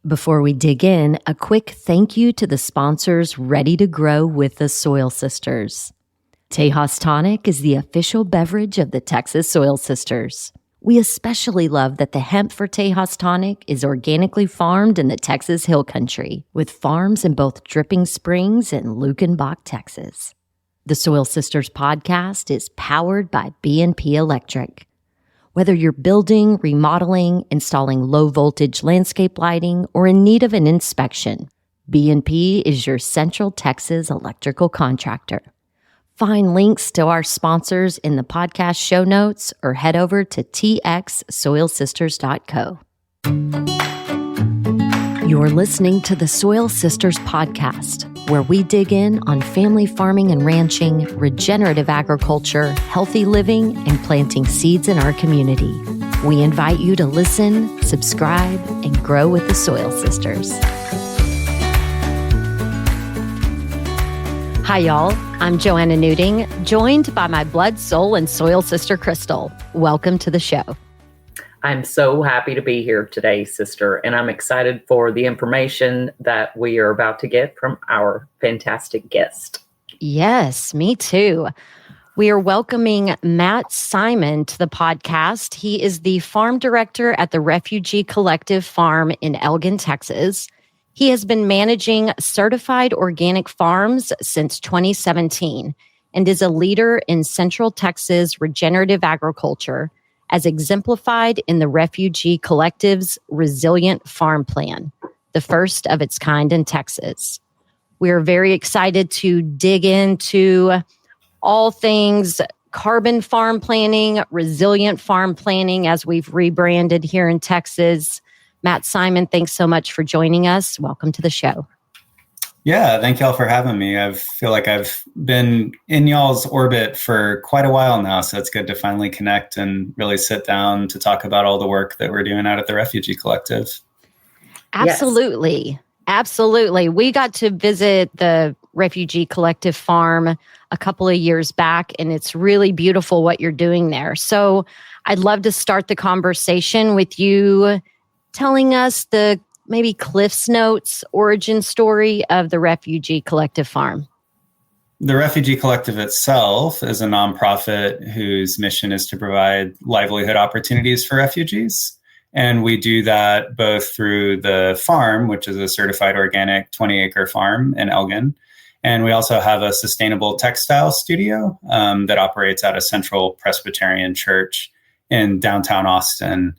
Before we dig in, a quick thank you to the sponsors ready to grow with the Soil Sisters. Tejas Tonic is the official beverage of the Texas Soil Sisters. We especially love that the hemp for Tejas Tonic is organically farmed in the Texas Hill Country, with farms in both Dripping Springs and Lukenbach, Texas. The Soil Sisters podcast is powered by B&P Electric. Whether you're building, remodeling, installing low-voltage landscape lighting, or in need of an inspection, B&P is your Central Texas electrical contractor. Find links to our sponsors in the podcast show notes or head over to txsoilsisters.co. You're listening to the Soil Sisters podcast, where we dig in on family farming and ranching, regenerative agriculture, healthy living, and planting seeds in our community. We invite you to listen, subscribe, and grow with the Soil Sisters. Hi, y'all. I'm Joanna Newting, joined by my blood, soul, and soil sister, Crystal. Welcome to the show. I'm so happy to be here today, sister, and I'm excited for the information that we are about to get from our fantastic guest. Yes, me too. We are welcoming Matt Simon to the podcast. He is the farm director at the Refugee Collective Farm in Elgin, Texas. He has been managing certified organic farms since 2017 and is a leader in Central Texas regenerative agriculture, as exemplified in the Refugee Collective's Resilient Farm Plan, the first of its kind in Texas. We are very excited to dig into all things carbon farm planning, resilient farm planning, as we've rebranded here in Texas. Matt Simon, thanks so much for joining us. Welcome to the show. Yeah, thank y'all for having me. I feel like I've been in y'all's orbit for quite a while now, so it's good to finally connect and really sit down to talk about all the work that we're doing out at the Refugee Collective. Absolutely. Yes. Absolutely. We got to visit the Refugee Collective Farm a couple of years back, and it's really beautiful what you're doing there. So I'd love to start the conversation with you telling us the maybe Cliff's Notes origin story of the Refugee Collective Farm. The Refugee Collective itself is a nonprofit whose mission is to provide livelihood opportunities for refugees. And we do that both through the farm, which is a certified organic 20-acre farm in Elgin. And we also have a sustainable textile studio that operates at a Central Presbyterian Church in downtown Austin.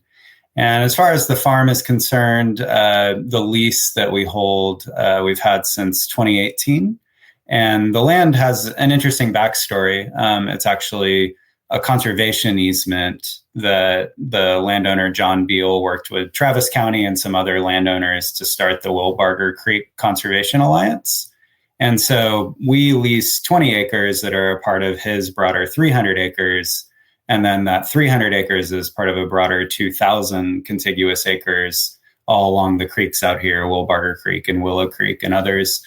And as far as the farm is concerned, the lease that we hold, we've had since 2018. And the land has an interesting backstory. It's actually a conservation easement that the landowner, John Beal, worked with Travis County and some other landowners to start the Wilbarger Creek Conservation Alliance. And so we lease 20 acres that are a part of his broader 300 acres. And then that 300 acres is part of a broader 2,000 contiguous acres all along the creeks out here, Wilbarger Creek and Willow Creek and others.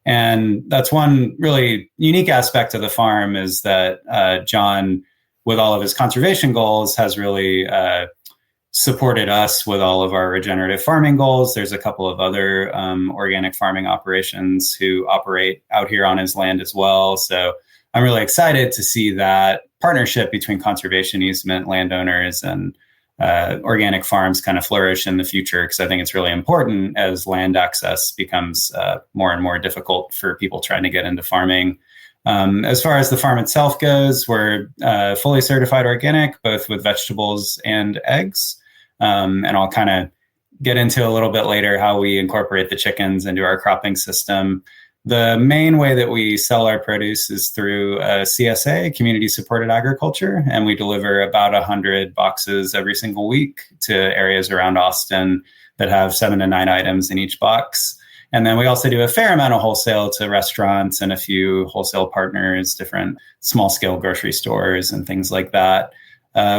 And that's one really unique aspect of the farm is that John, with all of his conservation goals, has really supported us with all of our regenerative farming goals. There's a couple of other organic farming operations who operate out here on his land as well. So I'm really excited to see that partnership between conservation easement landowners and organic farms kind of flourish in the future, because I think it's really important as land access becomes more and more difficult for people trying to get into farming. As far as the farm itself goes, we're fully certified organic, both with vegetables and eggs. And I'll kind of get into a little bit later how we incorporate the chickens into our cropping system. The main way that we sell our produce is through CSA, Community Supported Agriculture, and we deliver about 100 boxes every single week to areas around Austin that have 7 to 9 items in each box. And then we also do a fair amount of wholesale to restaurants and a few wholesale partners, different small-scale grocery stores and things like that.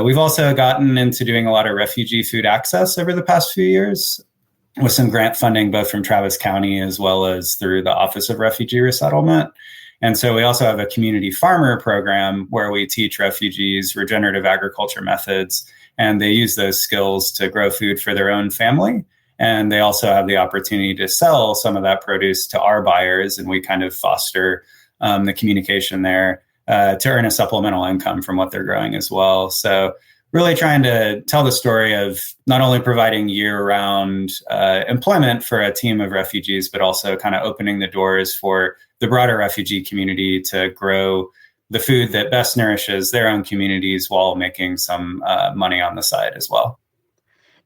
We've also gotten into doing a lot of refugee food access over the past few years, with some grant funding, both from Travis County as well as through the Office of Refugee Resettlement. And so we also have a community farmer program where we teach refugees regenerative agriculture methods, and they use those skills to grow food for their own family. And they also have the opportunity to sell some of that produce to our buyers. And we kind of foster the communication there to earn a supplemental income from what they're growing as well. So really trying to tell the story of not only providing year-round employment for a team of refugees, but also kind of opening the doors for the broader refugee community to grow the food that best nourishes their own communities while making some money on the side as well.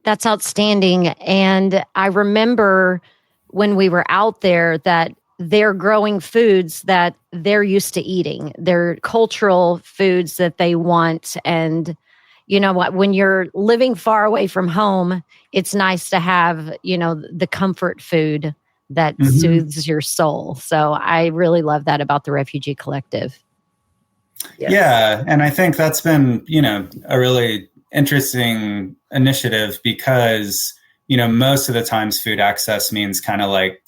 That's outstanding. And I remember when we were out there that they're growing foods that they're used to eating. They're cultural foods that they want. And you know what, when you're living far away from home, it's nice to have, the comfort food that soothes your soul. So I really love that about the Refugee Collective. Yes. Yeah. And I think that's been, a really interesting initiative because, most of the times food access means kind of like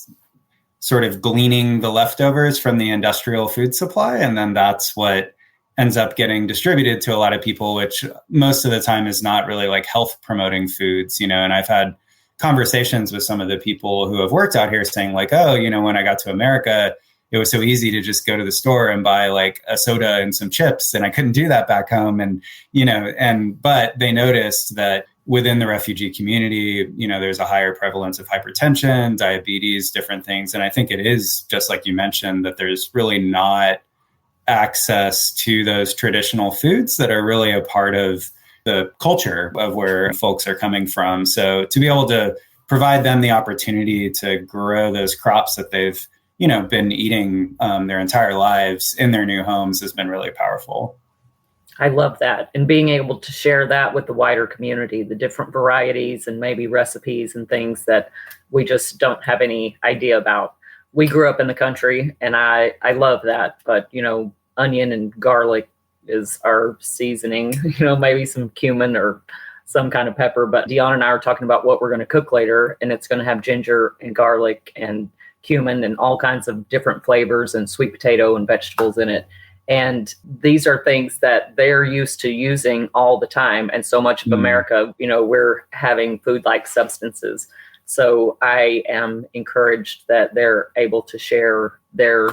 sort of gleaning the leftovers from the industrial food supply. And then that's what ends up getting distributed to a lot of people, which most of the time is not really like health promoting foods, and I've had conversations with some of the people who have worked out here saying like, oh, when I got to America, it was so easy to just go to the store and buy like a soda and some chips. And I couldn't do that back home. And, but they noticed that within the refugee community, there's a higher prevalence of hypertension, diabetes, different things. And I think it is just like you mentioned that there's really not access to those traditional foods that are really a part of the culture of where folks are coming from. So to be able to provide them the opportunity to grow those crops that they've been eating their entire lives in their new homes has been really powerful. I love that. And being able to share that with the wider community, the different varieties and maybe recipes and things that we just don't have any idea about. We grew up in the country and I love that. But, onion and garlic is our seasoning, maybe some cumin or some kind of pepper. But Dion and I are talking about what we're going to cook later, and it's going to have ginger and garlic and cumin and all kinds of different flavors and sweet potato and vegetables in it. And these are things that they're used to using all the time. And so much of America, we're having food-like substances. So I am encouraged that they're able to share their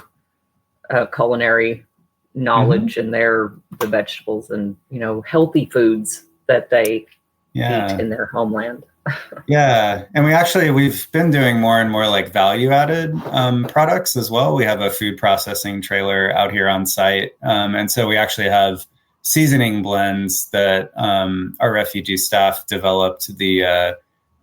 culinary knowledge and the vegetables and, healthy foods that they eat in their homeland. Yeah. And we've been doing more and more like value added products as well. We have a food processing trailer out here on site. And so we actually have seasoning blends that our refugee staff developed the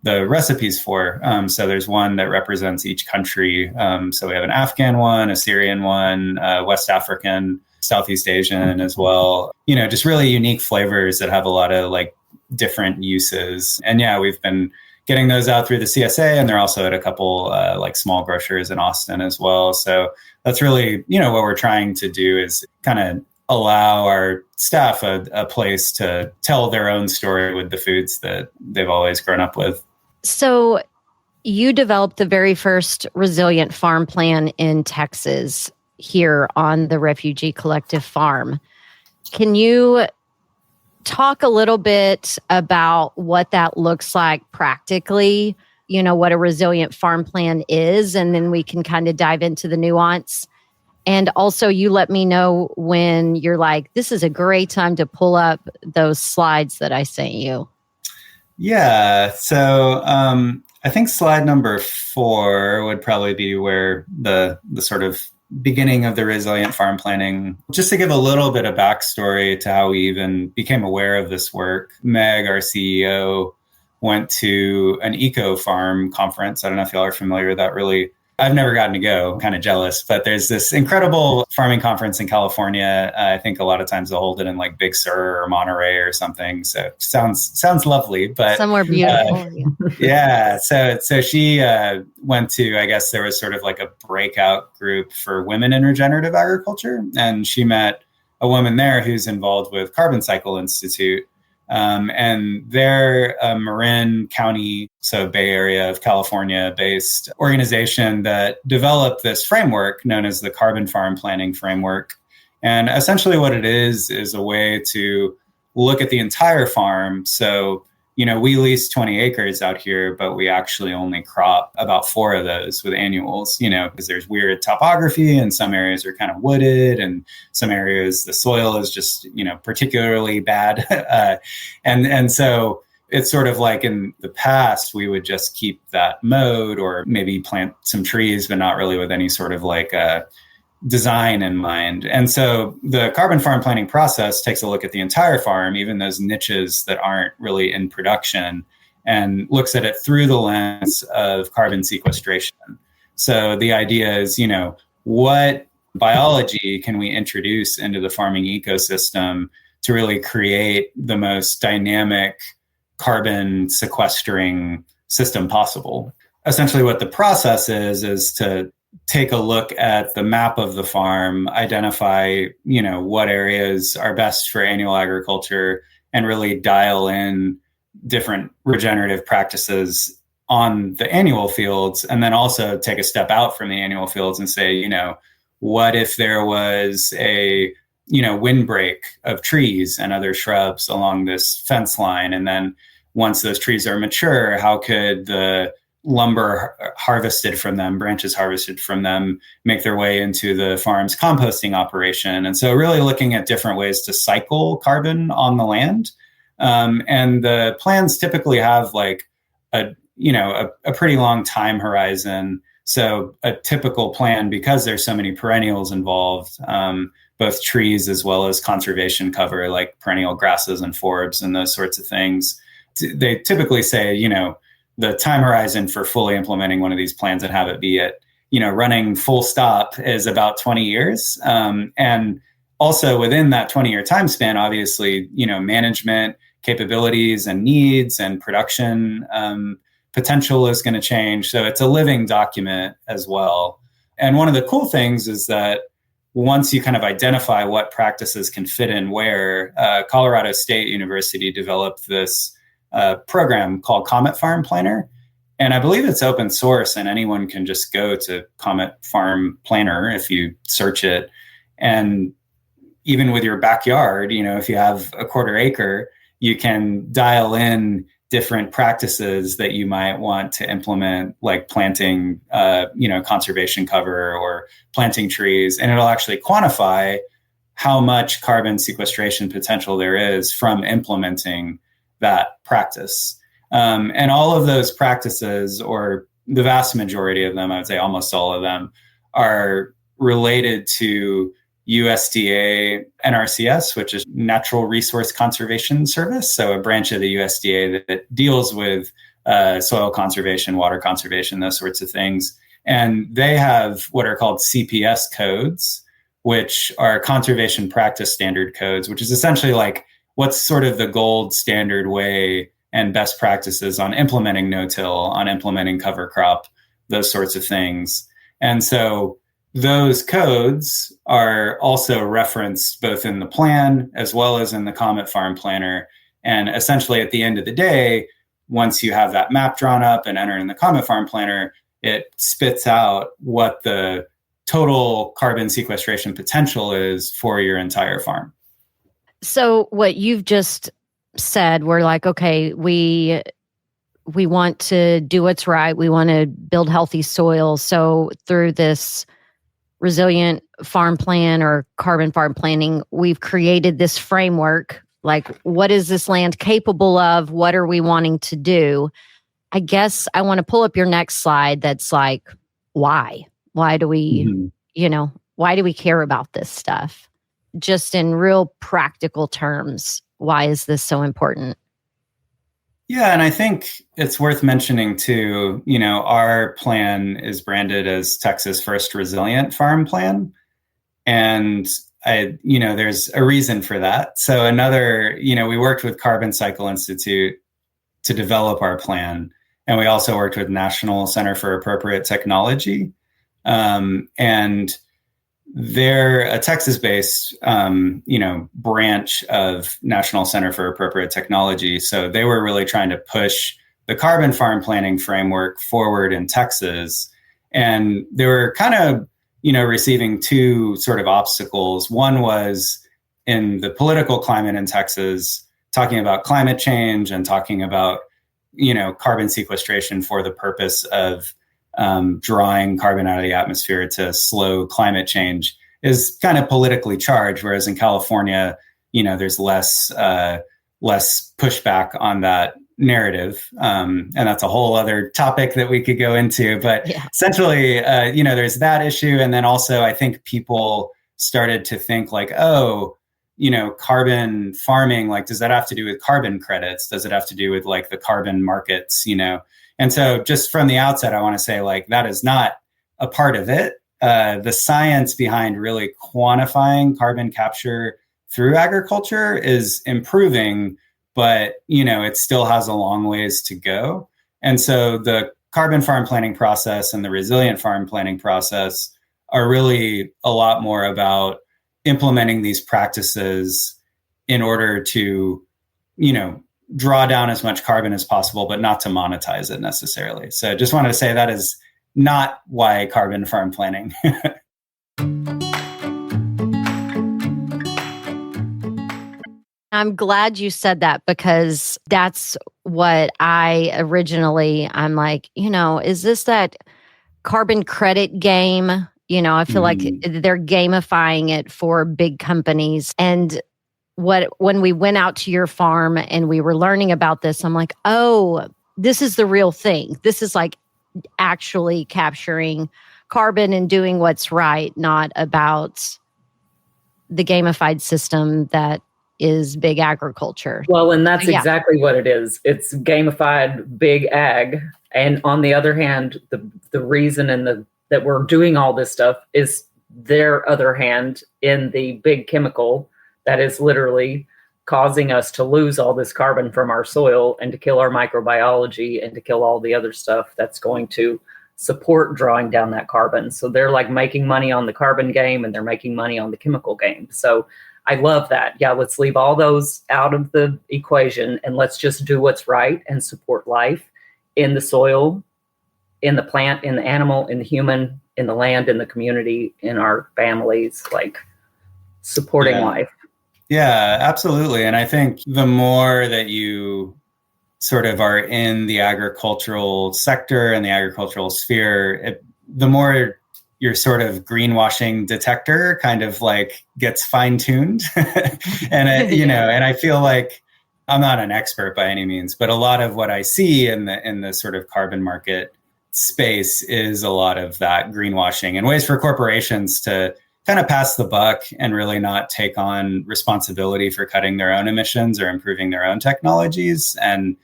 recipes for. So there's one that represents each country. So we have an Afghan one, a Syrian one, West African, Southeast Asian as well. Just really unique flavors that have a lot of like different uses. And we've been getting those out through the CSA, and they're also at a couple like small grocers in Austin as well. So that's really, what we're trying to do is kind of allow our staff a place to tell their own story with the foods that they've always grown up with. So you developed the very first resilient farm plan in Texas here on the Refugee Collective Farm. Can you talk a little bit about what that looks like practically, what a resilient farm plan is, and then we can kind of dive into the nuance. And also you let me know when you're like, this is a great time to pull up those slides that I sent you. Yeah. So I think slide number 4 would probably be where the sort of beginning of the resilient farm planning. Just to give a little bit of backstory to how we even became aware of this work, Meg, our CEO, went to an eco farm conference. I don't know if y'all are familiar with that. Really, I've never gotten to go, kind of jealous, but there's this incredible farming conference in California. I think a lot of times they'll hold it in like Big Sur or Monterey or something. So it sounds lovely, but somewhere beautiful. Yeah. So she went to, I guess there was sort of like a breakout group for women in regenerative agriculture. And she met a woman there who's involved with Carbon Cycle Institute. And they're a Marin County, so Bay Area of California based organization that developed this framework known as the Carbon Farm Planning Framework. And essentially what it is a way to look at the entire farm. So, we lease 20 acres out here, but we actually only crop about 4 of those with annuals, because there's weird topography and some areas are kind of wooded and some areas the soil is just, particularly bad. And so it's sort of like in the past, we would just keep that mode or maybe plant some trees, but not really with any sort of like design in mind. And so the carbon farm planning process takes a look at the entire farm, even those niches that aren't really in production, and looks at it through the lens of carbon sequestration. So the idea is, what biology can we introduce into the farming ecosystem to really create the most dynamic carbon sequestering system possible? Essentially what the process is to take a look at the map of the farm, identify, what areas are best for annual agriculture, and really dial in different regenerative practices on the annual fields. And then also take a step out from the annual fields and say, what if there was a, windbreak of trees and other shrubs along this fence line? And then once those trees are mature, how could the lumber harvested from them, branches harvested from them, make their way into the farm's composting operation? And so really looking at different ways to cycle carbon on the land. And the plans typically have like a pretty long time horizon. So a typical plan, because there's so many perennials involved, both trees as well as conservation cover, like perennial grasses and forbs and those sorts of things, they typically say, the time horizon for fully implementing one of these plans and have it be at, running full stop is about 20 years. And also within that 20-year time span, obviously, management capabilities and needs and production potential is going to change. So it's a living document as well. And one of the cool things is that once you kind of identify what practices can fit in where, Colorado State University developed this program called Comet Farm Planner. And I believe it's open source and anyone can just go to Comet Farm Planner if you search it. And even with your backyard, if you have a 1/4 acre, you can dial in different practices that you might want to implement, like planting, conservation cover or planting trees. And it'll actually quantify how much carbon sequestration potential there is from implementing that practice. And all of those practices, or the vast majority of them, I would say almost all of them, are related to USDA NRCS, which is Natural Resource Conservation Service. So a branch of the USDA that deals with soil conservation, water conservation, those sorts of things. And they have what are called CPS codes, which are conservation practice standard codes, which is essentially like what's sort of the gold standard way and best practices on implementing no-till, on implementing cover crop, those sorts of things. And so those codes are also referenced both in the plan as well as in the Comet Farm Planner. And essentially at the end of the day, once you have that map drawn up and enter in the Comet Farm Planner, it spits out what the total carbon sequestration potential is for your entire farm. So what you've just said, we're like, okay, we want to do what's right. We want to build healthy soil. So through this resilient farm plan or carbon farm planning, we've created this framework. Like, what is this land capable of? What are we wanting to do? I guess I want to pull up your next slide. That's like, why? Why do we, why do we care about this stuff? Just in real practical terms, why is this so important? Yeah, and I think it's worth mentioning too, our plan is branded as Texas' first resilient farm plan. And there's a reason for that. So we worked with Carbon Cycle Institute to develop our plan. And we also worked with National Center for Appropriate Technology. And they're a Texas-based, branch of National Center for Appropriate Technology. So they were really trying to push the carbon farm planning framework forward in Texas. And they were kind of, receiving two sort of obstacles. One was in the political climate in Texas, talking about climate change and talking about, carbon sequestration for the purpose of drawing carbon out of the atmosphere to slow climate change is kind of politically charged. Whereas in California, there's less pushback on that narrative. And that's a whole other topic that we could go into. But essentially, there's that issue. And then also, I think people started to think like, oh, carbon farming, like, does that have to do with carbon credits? Does it have to do with like the carbon markets, And so just from the outset, I want to say like, that is not a part of it. The science behind really quantifying carbon capture through agriculture is improving, but, it still has a long ways to go. And so the carbon farm planning process and the resilient farm planning process are really a lot more about implementing these practices in order to, draw down as much carbon as possible, but not to monetize it necessarily. So just wanted to say that is not why carbon farm planning. I'm glad you said that, because that's what I'm like, is this that carbon credit game? I feel like they're gamifying it for big companies. And when we went out to your farm and we were learning about this, I'm like, oh, this is the real thing. This is like actually capturing carbon and doing what's right, not about the gamified system that is big agriculture. Well, and that's exactly what it is. It's gamified big ag. And on the other hand, the reason that we're doing all this stuff is their other hand in the big chemical that is literally causing us to lose all this carbon from our soil and to kill our microbiology and to kill all the other stuff that's going to support drawing down that carbon. So they're like making money on the carbon game and they're making money on the chemical game. So I love that. Yeah, let's leave all those out of the equation and let's just do what's right and support life in the soil, in the plant, in the animal, in the human, in the land, in the community, in our families, like supporting life. Yeah, absolutely. And I think the more that you sort of are in the agricultural sector and the agricultural sphere, the more your sort of greenwashing detector kind of like gets fine-tuned. And I feel like I'm not an expert by any means, but a lot of what I see in the sort of carbon market space is a lot of that greenwashing and ways for corporations to kind of pass the buck and really not take on responsibility for cutting their own emissions or improving their own technologies. And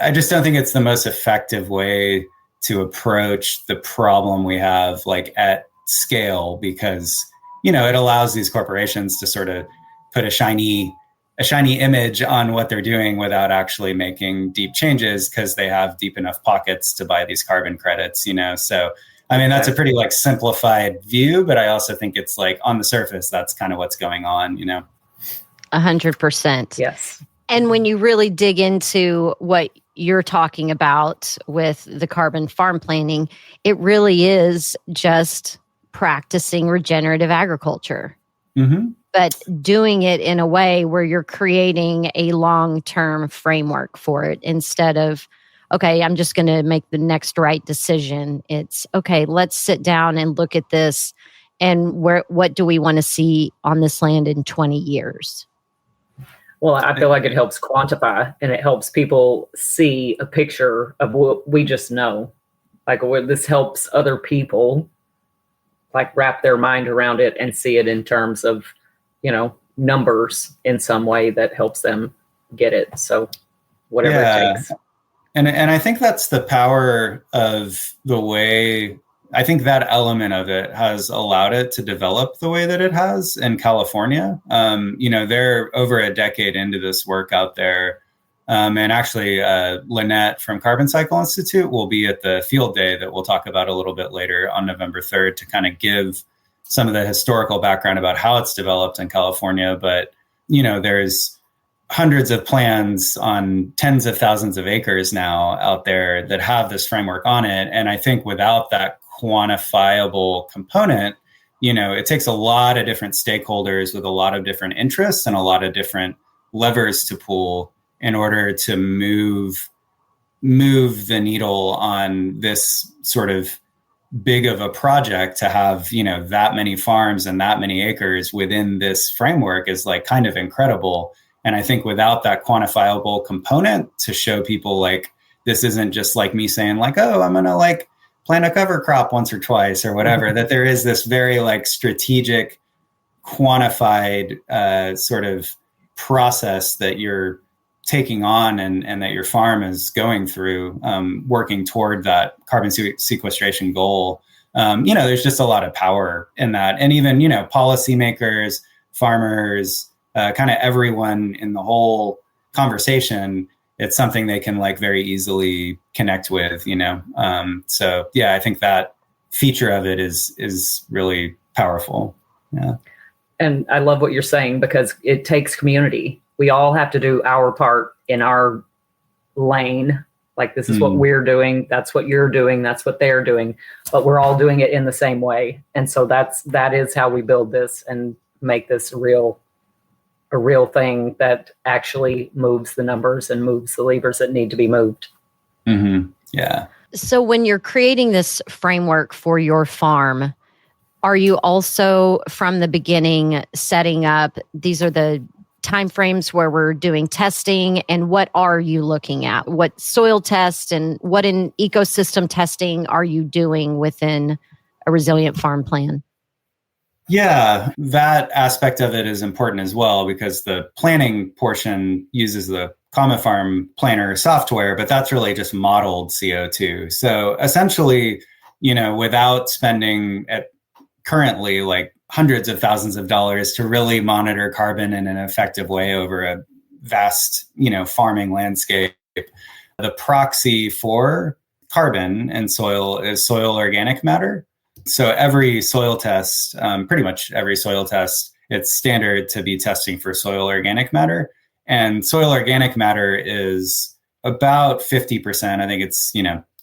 I just don't think it's the most effective way to approach the problem we have like at scale, because, it allows these corporations to sort of put a shiny image on what they're doing without actually making deep changes because they have deep enough pockets to buy these carbon credits, So, I mean, that's a pretty like simplified view, but I also think it's like on the surface, that's kind of what's going on, 100%. Yes. And when you really dig into what you're talking about with the carbon farm planning, it really is just practicing regenerative agriculture, but doing it in a way where you're creating a long-term framework for it instead of, okay, I'm just going to make the next right decision. It's, okay, let's sit down and look at this and what do we want to see on this land in 20 years? Well, I feel like it helps quantify and it helps people see a picture of what we just know. Like this helps other people like wrap their mind around it and see it in terms of, numbers in some way that helps them get it. So whatever it takes. And I think that's the power of the way, I think that element of it has allowed it to develop the way that it has in California. They're over a decade into this work out there. And actually, Lynette from Carbon Cycle Institute will be at the field day that we'll talk about a little bit later on November 3rd to kind of give some of the historical background about how it's developed in California. But, there's hundreds of plans on tens of thousands of acres now out there that have this framework on it. And I think without that quantifiable component, it takes a lot of different stakeholders with a lot of different interests and a lot of different levers to pull in order to move the needle on this sort of big of a project. To have, that many farms and that many acres within this framework is like kind of incredible. And I think without that quantifiable component to show people like, this isn't just like me saying like, oh, I'm going to like plant a cover crop once or twice or whatever, that there is this very like strategic, quantified sort of process that you're taking on and that your farm is going through, working toward that carbon sequestration goal. There's just a lot of power in that. And even, policymakers, farmers, kind of everyone in the whole conversation, it's something they can like very easily connect with, So yeah, I think that feature of it is really powerful. Yeah. And I love what you're saying, because it takes community. We all have to do our part in our lane. Like, this is what we're doing. That's what you're doing. That's what they're doing. But we're all doing it in the same way. And so that is how we build this and make this a real thing that actually moves the numbers and moves the levers that need to be moved. Mm-hmm. Yeah. So when you're creating this framework for your farm, are you also from the beginning setting up, these are the timeframes where we're doing testing, and what are you looking at? What soil test and what in ecosystem testing are you doing within a resilient farm plan? Yeah, that aspect of it is important as well, because the planning portion uses the Common Farm Planner software, but that's really just modeled CO2. So essentially, without spending currently like hundreds of thousands of dollars to really monitor carbon in an effective way over a vast, farming landscape, the proxy for carbon in soil is soil organic matter. So every soil test, pretty much every soil test, it's standard to be testing for soil organic matter. And soil organic matter is about 50%. I think it's,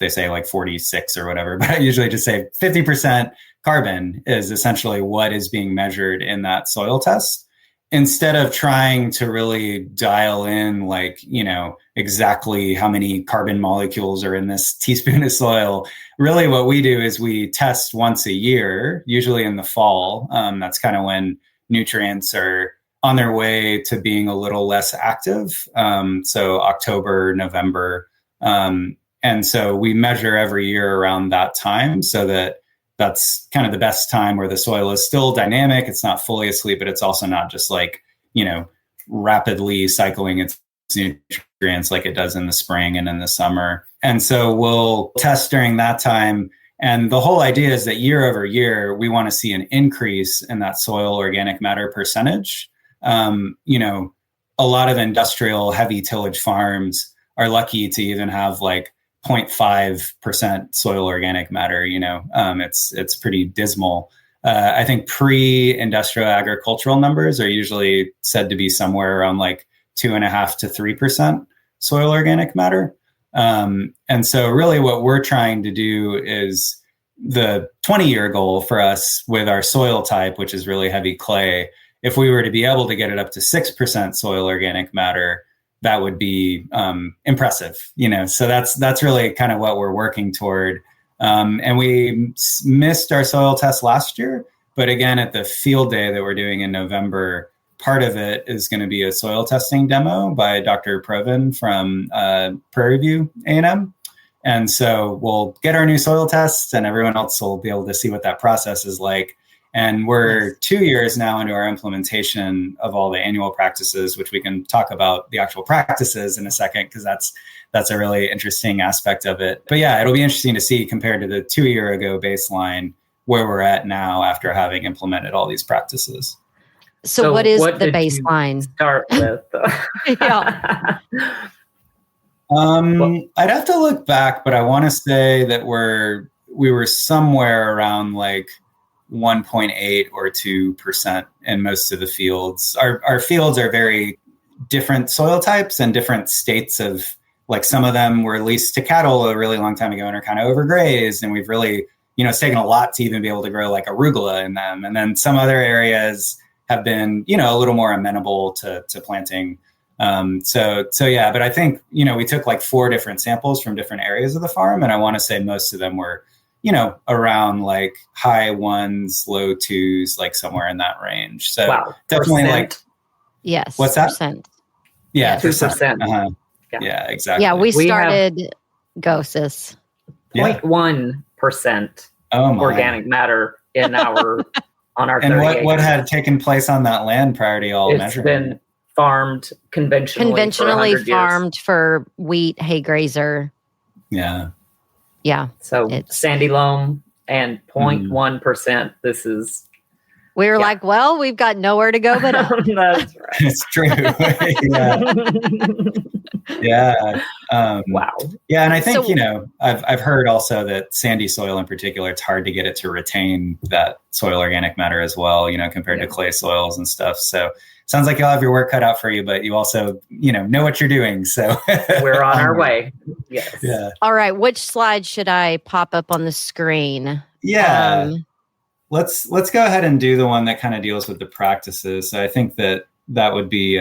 they say like 46 or whatever, but I usually just say 50% carbon is essentially what is being measured in that soil test. Instead of trying to really dial in like, exactly how many carbon molecules are in this teaspoon of soil, really what we do is we test once a year, usually in the fall. That's kind of when nutrients are on their way to being a little less active. So October, November. And so we measure every year around that time, so that's kind of the best time where the soil is still dynamic. It's not fully asleep, but it's also not just like, rapidly cycling its nutrients like it does in the spring and in the summer. And so we'll test during that time. And the whole idea is that year over year, we want to see an increase in that soil organic matter percentage. A lot of industrial heavy tillage farms are lucky to even have like 0.5% soil organic matter. It's pretty dismal. I think pre-industrial agricultural numbers are usually said to be somewhere around like 2.5 to 3% soil organic matter. And so really what we're trying to do is the 20-year goal for us with our soil type, which is really heavy clay. If we were to be able to get it up to 6% soil organic matter, that would be impressive, So that's really kind of what we're working toward. And we missed our soil test last year, but again, at the field day that we're doing in November, part of it is going to be a soil testing demo by Dr. Provin from Prairie View A&M. And so we'll get our new soil tests, and everyone else will be able to see what that process is like. And we're 2 years now into our implementation of all the annual practices, which we can talk about the actual practices in a second, because that's a really interesting aspect of it. But yeah, it'll be interesting to see compared to the 2 year ago baseline where we're at now after having implemented all these practices. So what is the baseline? Start with. Yeah. I'd have to look back, but I want to say that we were somewhere around like 1.8 or 2% in most of the fields. Our fields are very different soil types and different states of, like, some of them were leased to cattle a really long time ago and are kind of overgrazed. And we've really, it's taken a lot to even be able to grow like arugula in them. And then some other areas have been, a little more amenable to planting So yeah, but I think, we took like 4 different samples from different areas of the farm. And I want to say most of them were, around like high 1s, low 2s, like somewhere in that range. So wow. Definitely Percent? Yes. What's that? Percent. Yeah. 2%. Uh-huh. Yeah. Yeah, exactly. Yeah, we We have- started, go sis. 0.1% organic matter in our on our 30 And acres. what had taken place on that land prior to y'all It's measuring? been farmed conventionally for 100 farmed for wheat, hay grazer. Yeah. Yeah. So It's- sandy loam and 0.1%. This is We were like, well, we've got nowhere to go but up. that's right. It's true. Yeah. Wow. Yeah, and I think So- I've heard also that sandy soil in particular, it's hard to get it to retain that soil organic matter as well. Compared to clay soils and stuff. So sounds like you'll have your work cut out for you, but you also know what you're doing. So We're on our way. Yes. Yeah. All right. Which slide should I pop up on the screen? Yeah. Let's go ahead and do the one that kind of deals with the practices. So I think that would be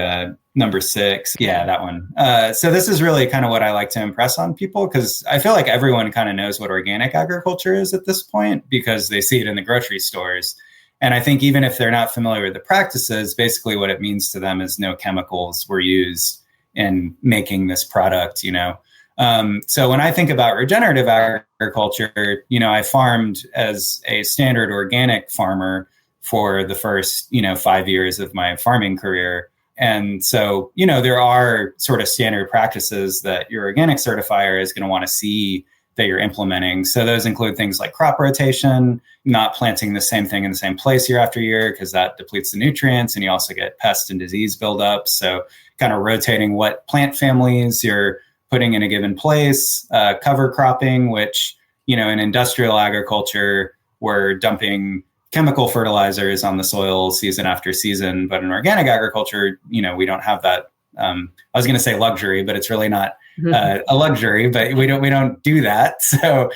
number 6. Yeah, that one. So this is really kind of what I like to impress on people, because I feel like everyone kind of knows what organic agriculture is at this point because they see it in the grocery stores. And I think even if they're not familiar with the practices, basically what it means to them is no chemicals were used in making this product, So when I think about regenerative agriculture, I farmed as a standard organic farmer for the first, 5 years of my farming career. And so, there are sort of standard practices that your organic certifier is going to want to see that you're implementing. So those include things like crop rotation, not planting the same thing in the same place year after year, because that depletes the nutrients and you also get pest and disease buildup. So kind of rotating what plant families you're putting in a given place, cover cropping, which, in industrial agriculture, we're dumping chemical fertilizers on the soil season after season. But in organic agriculture, we don't have that. I was going to say luxury, but it's really not a luxury, but we don't do that. So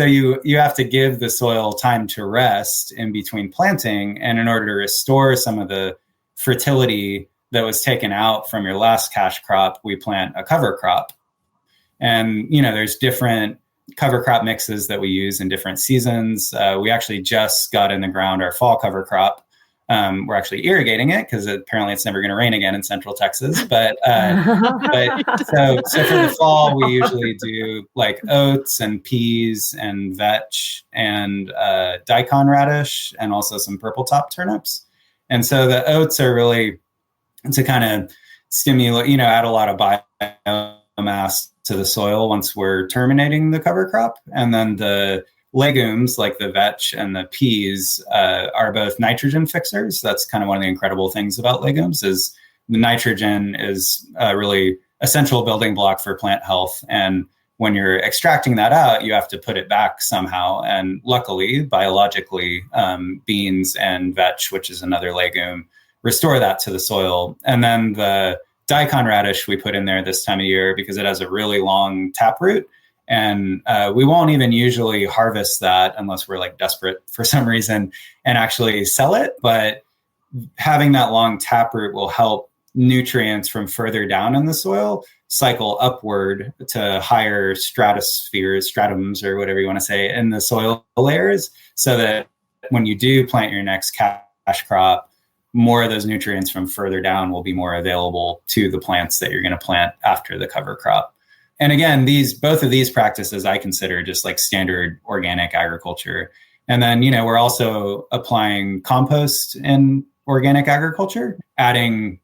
you have to give the soil time to rest in between planting. And in order to restore some of the fertility that was taken out from your last cash crop, we plant a cover crop. And, there's different cover crop mixes that we use in different seasons. We actually just got in the ground our fall cover crop. We're actually irrigating it because apparently it's never going to rain again in Central Texas. But so for the fall, we usually do like oats and peas and vetch and daikon radish and also some purple top turnips. And so the oats are really to kind of stimulate, add a lot of biomass to the soil once we're terminating the cover crop. And then the legumes like the vetch and the peas are both nitrogen fixers. That's kind of one of the incredible things about legumes is the nitrogen is a really essential building block for plant health. And when you're extracting that out, you have to put it back somehow. And luckily, biologically, beans and vetch, which is another legume, restore that to the soil. And then the daikon radish we put in there this time of year because it has a really long taproot. And we won't even usually harvest that unless we're like desperate for some reason and actually sell it. But having that long taproot will help nutrients from further down in the soil cycle upward to higher stratums, or whatever you want to say, in the soil layers, so that when you do plant your next cash crop, more of those nutrients from further down will be more available to the plants that you're going to plant after the cover crop. And again, both of these practices I consider just like standard organic agriculture. And then, we're also applying compost in organic agriculture, adding,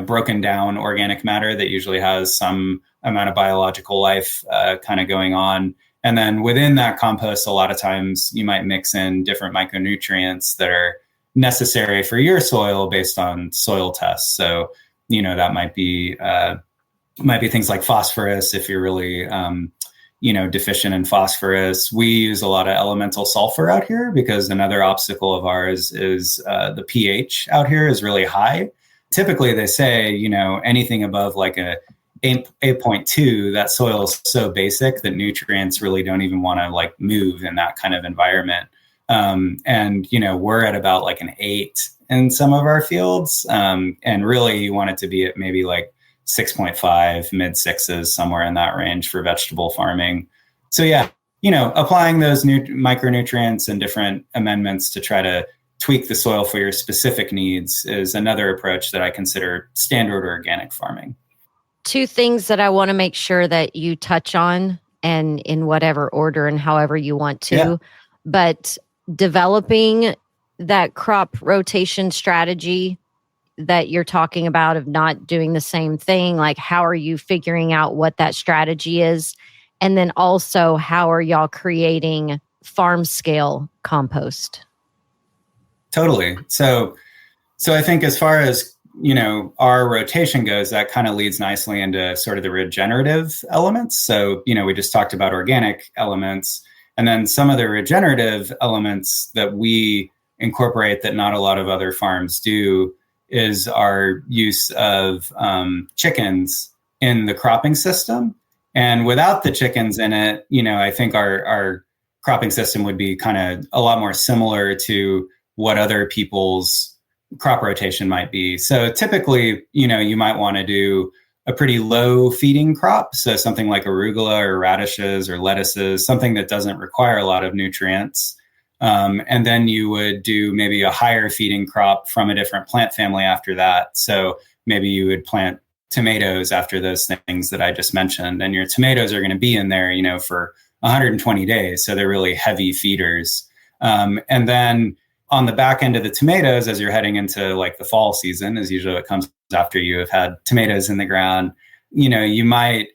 broken down organic matter that usually has some amount of biological life kind of going on. And then within that compost, a lot of times you might mix in different micronutrients that are necessary for your soil based on soil tests. So, that might be things like phosphorus if you're really, deficient in phosphorus. We use a lot of elemental sulfur out here because another obstacle of ours is the pH out here is really high. Typically, they say, anything above like a 8.2, that soil is so basic that nutrients really don't even want to like move in that kind of environment. And we're at about like an 8 in some of our fields. And really you want it to be at maybe like 6.5, mid sixes, somewhere in that range for vegetable farming. So yeah, applying those new micronutrients and different amendments to try to tweak the soil for your specific needs is another approach that I consider standard organic farming. Two things that I want to make sure that you touch on, and in whatever order and however you want to, Yeah. But developing that crop rotation strategy that you're talking about of not doing the same thing, like how are you figuring out what that strategy is? And then also, how are y'all creating farm scale compost? Totally. So I think as far as, our rotation goes, that kind of leads nicely into sort of the regenerative elements. So, we just talked about organic elements, and then some of the regenerative elements that we incorporate that not a lot of other farms do is our use of chickens in the cropping system. And without the chickens in it, I think our cropping system would be kind of a lot more similar to what other people's crop rotation might be. So typically, you might want to do a pretty low feeding crop. So something like arugula or radishes or lettuces, something that doesn't require a lot of nutrients. And then you would do maybe a higher feeding crop from a different plant family after that. So maybe you would plant tomatoes after those things that I just mentioned. And your tomatoes are going to be in there, for 120 days. So they're really heavy feeders. And then on the back end of the tomatoes, as you're heading into like the fall season, is usually what comes after you have had tomatoes in the ground, you might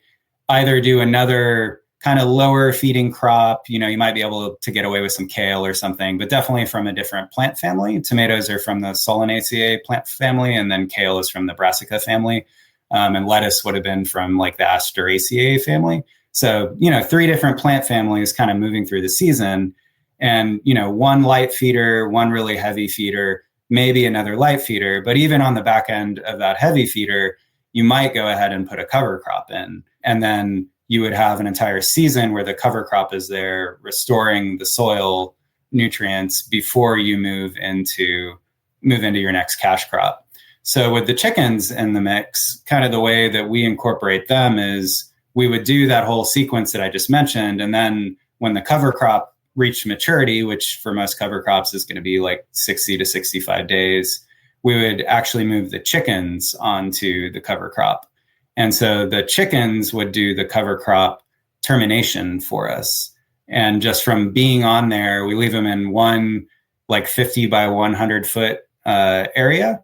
either do another kind of lower feeding crop. You might be able to get away with some kale or something, but definitely from a different plant family. Tomatoes are from the Solanaceae plant family, and then kale is from the Brassica family. And lettuce would have been from like the Asteraceae family. So, 3 different plant families kind of moving through the season. And, one light feeder, one really heavy feeder, maybe another light feeder. But even on the back end of that heavy feeder, you might go ahead and put a cover crop in. And then you would have an entire season where the cover crop is there, restoring the soil nutrients before you move into your next cash crop. So with the chickens in the mix, kind of the way that we incorporate them is we would do that whole sequence that I just mentioned. And then when the cover crop reached maturity, which for most cover crops is going to be like 60 to 65 days, we would actually move the chickens onto the cover crop. And so the chickens would do the cover crop termination for us. And just from being on there, we leave them in one like 50 by 100 foot area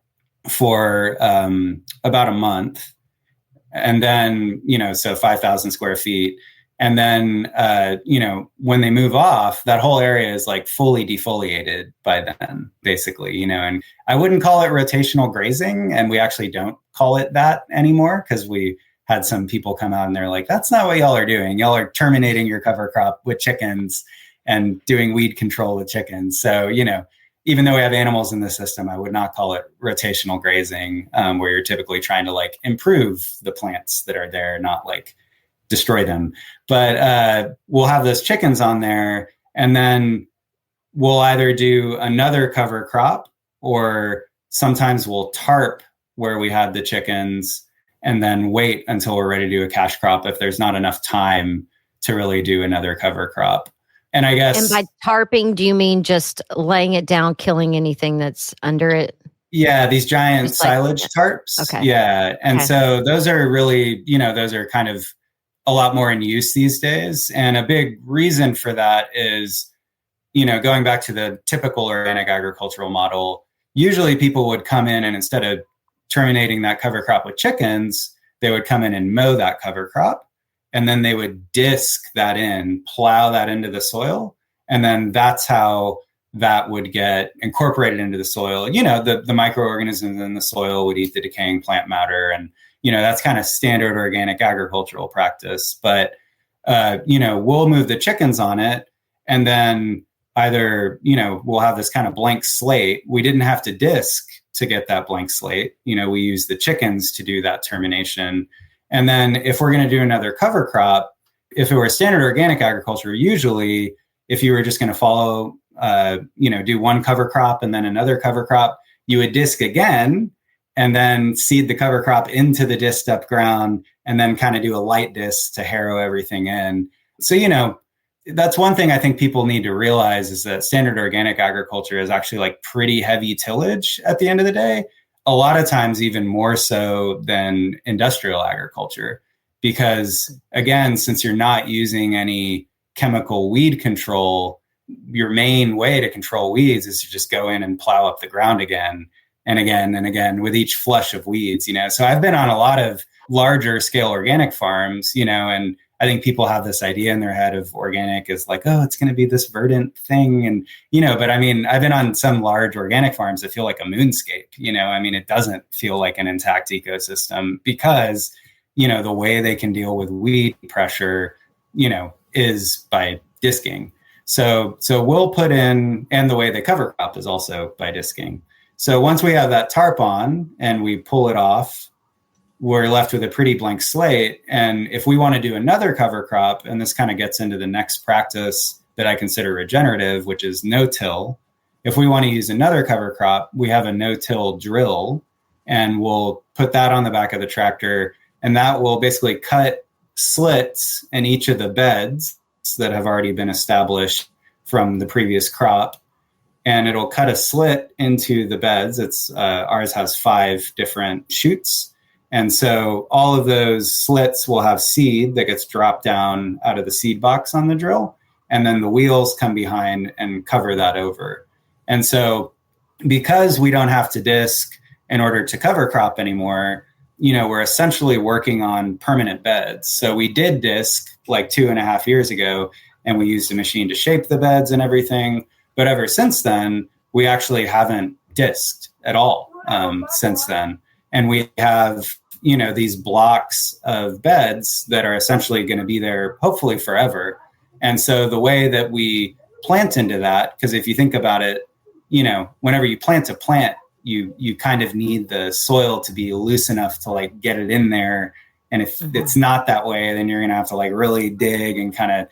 for about a month. And then, so 5,000 square feet. And then, when they move off, that whole area is like fully defoliated by then, basically, and I wouldn't call it rotational grazing. And we actually don't call it that anymore, because we had some people come out and they're like, that's not what y'all are doing. Y'all are terminating your cover crop with chickens and doing weed control with chickens. So, even though we have animals in the system, I would not call it rotational grazing, where you're typically trying to like improve the plants that are there, not like destroy them. But we'll have those chickens on there, and then we'll either do another cover crop, or sometimes we'll tarp where we had the chickens and then wait until we're ready to do a cash crop if there's not enough time to really do another cover crop. And I guess... And by tarping, do you mean just laying it down, killing anything that's under it? Yeah, these giant silage tarps. Okay. Yeah. And so those are really, those are kind of a lot more in use these days. And a big reason for that is, going back to the typical organic agricultural model, usually people would come in and instead of terminating that cover crop with chickens, they would come in and mow that cover crop. And then they would disc that in, plow that into the soil. And then that's how that would get incorporated into the soil. The microorganisms in the soil would eat the decaying plant matter. And, that's kind of standard organic agricultural practice. But, we'll move the chickens on it. And then either, we'll have this kind of blank slate. We didn't have to disc to get that blank slate. We use the chickens to do that termination. And then if we're going to do another cover crop, if it were standard organic agriculture, usually if you were just going to follow, do one cover crop and then another cover crop, you would disc again. and then seed the cover crop into the disked up ground, and then kind of do a light disc to harrow everything in. So, that's one thing I think people need to realize is that standard organic agriculture is actually like pretty heavy tillage at the end of the day. A lot of times even more so than industrial agriculture, because again, since you're not using any chemical weed control, your main way to control weeds is to just go in and plow up the ground again and again and again with each flush of weeds, So I've been on a lot of larger scale organic farms, and I think people have this idea in their head of organic as like, oh, it's going to be this verdant thing. And, but I mean, I've been on some large organic farms that feel like a moonscape, it doesn't feel like an intact ecosystem because, the way they can deal with weed pressure, is by disking. So we'll put in, and the way they cover crop is also by disking. So once we have that tarp on and we pull it off, we're left with a pretty blank slate. And if we want to do another cover crop, and this kind of gets into the next practice that I consider regenerative, which is no-till. If we want to use another cover crop, we have a no-till drill, and we'll put that on the back of the tractor, and that will basically cut slits in each of the beds that have already been established from the previous crop. And it'll cut a slit into the beds. Ours has 5 different chutes. And so all of those slits will have seed that gets dropped down out of the seed box on the drill. And then the wheels come behind and cover that over. And so because we don't have to disc in order to cover crop anymore, we're essentially working on permanent beds. So we did disc like 2.5 years ago, and we used a machine to shape the beds and everything. But ever since then, we actually haven't disked at all since then. And we have, these blocks of beds that are essentially going to be there hopefully forever. And so the way that we plant into that, because if you think about it, whenever you plant a plant, you kind of need the soil to be loose enough to like get it in there. And if it's not that way, then you're going to have to like really dig and kind of,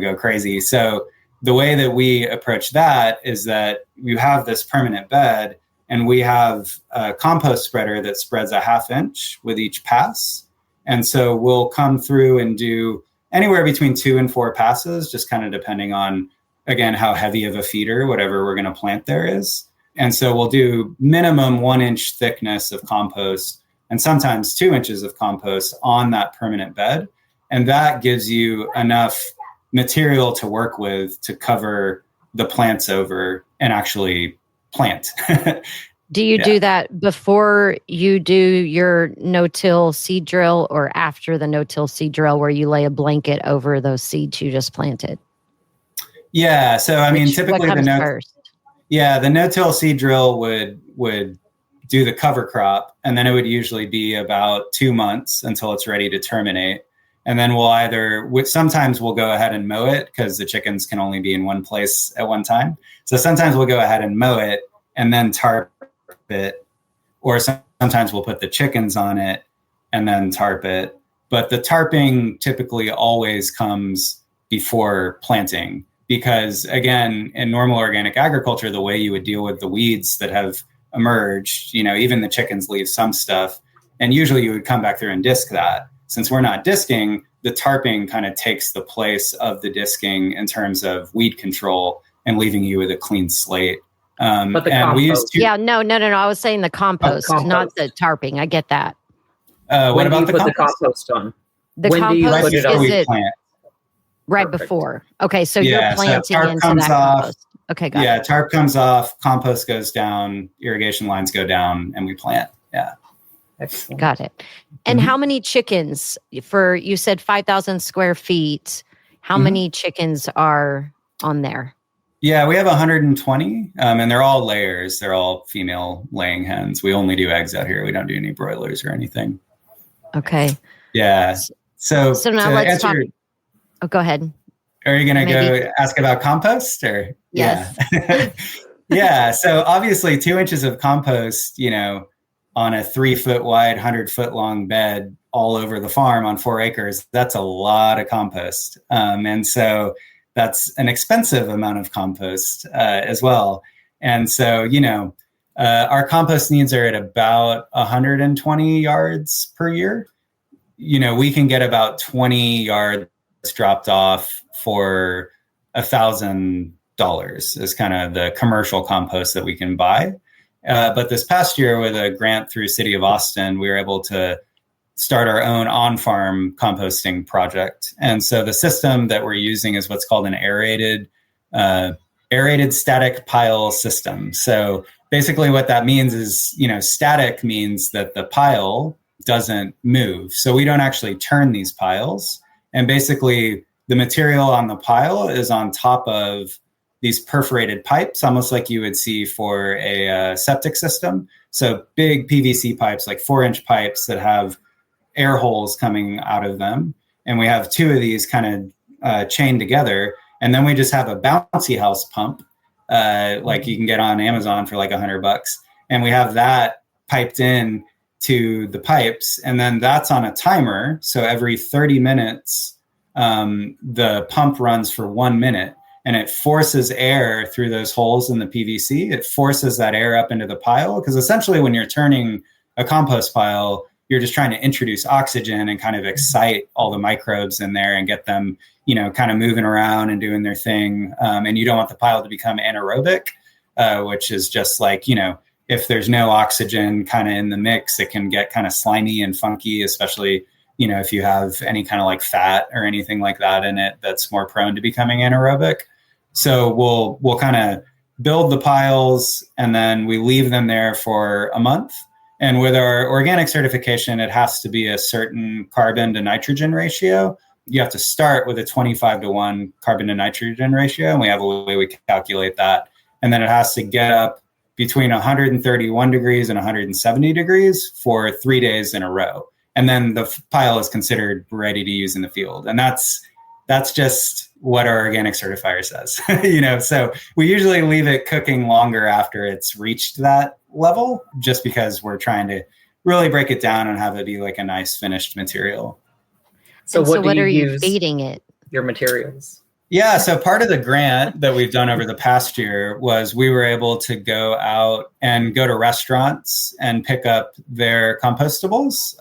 go crazy. So the way that we approach that is that you have this permanent bed, and we have a compost spreader that spreads a 1/2 inch with each pass. And so we'll come through and do anywhere between 2 and 4 passes, just kind of depending on, again, how heavy of a feeder, whatever we're going to plant there is. And so we'll do minimum 1 inch thickness of compost and sometimes 2 inches of compost on that permanent bed. And that gives you enough material to work with to cover the plants over and actually plant. Do you do that before you do your no-till seed drill or after the no-till seed drill where you lay a blanket over those seeds you just planted? Yeah. So, typically the no-till seed drill would do the cover crop, and then it would usually be about 2 months until it's ready to terminate. And then sometimes we'll go ahead and mow it because the chickens can only be in one place at one time. So sometimes we'll go ahead and mow it and then tarp it, or sometimes we'll put the chickens on it and then tarp it. But the tarping typically always comes before planting because, again, in normal organic agriculture, the way you would deal with the weeds that have emerged, even the chickens leave some stuff, and usually you would come back through and disc that. Since we're not disking, the tarping kind of takes the place of the disking in terms of weed control and leaving you with a clean slate. But the compost. No. I was saying the compost, not the tarping. I get that. What about the compost on? The when compost, do you put it on? Right Perfect. Before. Okay, so you're planting so into that compost. Okay, got it. Tarp comes off, compost goes down, irrigation lines go down, and we plant. Yeah. Excellent. Got it. And how many chickens you said 5,000 square feet. How many chickens are on there? Yeah, we have 120, and they're all layers. They're all female laying hens. We only do eggs out here. We don't do any broilers or anything. Okay. Yeah. So now let's talk. Go ahead. Are you going to go ask about compost or? Yes. Yeah. Yeah. So obviously 2 inches of compost, on a 3 foot wide, 100 foot long bed all over the farm on 4 acres, that's a lot of compost. And so that's an expensive amount of compost as well. And so, Our compost needs are at about 120 yards per year. We can get about 20 yards dropped off for $1,000 is kind of the commercial compost that we can buy. But this past year, with a grant through City of Austin, we were able to start our own on-farm composting project. And so the system that we're using is what's called an aerated static pile system. So basically what that means is, static means that the pile doesn't move. So we don't actually turn these piles. And basically the material on the pile is on top of these perforated pipes, almost like you would see for a septic system. So big PVC pipes, like 4-inch pipes that have air holes coming out of them. And we have 2 of these kind of chained together. And then we just have a bouncy house pump, like you can get on Amazon for like $100. And we have that piped in to the pipes. And then that's on a timer. So every 30 minutes, the pump runs for 1 minute. And it forces air through those holes in the PVC. It forces that air up into the pile. Because essentially when you're turning a compost pile, you're just trying to introduce oxygen and kind of excite all the microbes in there and get them, kind of moving around and doing their thing. And you don't want the pile to become anaerobic, which is just like, if there's no oxygen kind of in the mix, it can get kind of slimy and funky, especially, if you have any kind of like fat or anything like that in it, that's more prone to becoming anaerobic. So we'll kind of build the piles and then we leave them there for a month. And with our organic certification, it has to be a certain carbon to nitrogen ratio. You have to start with a 25-to-1 carbon to nitrogen ratio. And we have a way we calculate that. And then it has to get up between 131 degrees and 170 degrees for 3 days in a row. And then the pile is considered ready to use in the field. And that's just what our organic certifier says, so we usually leave it cooking longer after it's reached that level, just because we're trying to really break it down and have it be like a nice finished material. So what are you feeding it? Your materials? Yeah. So part of the grant that we've done over the past year was we were able to go out and go to restaurants and pick up their compostables.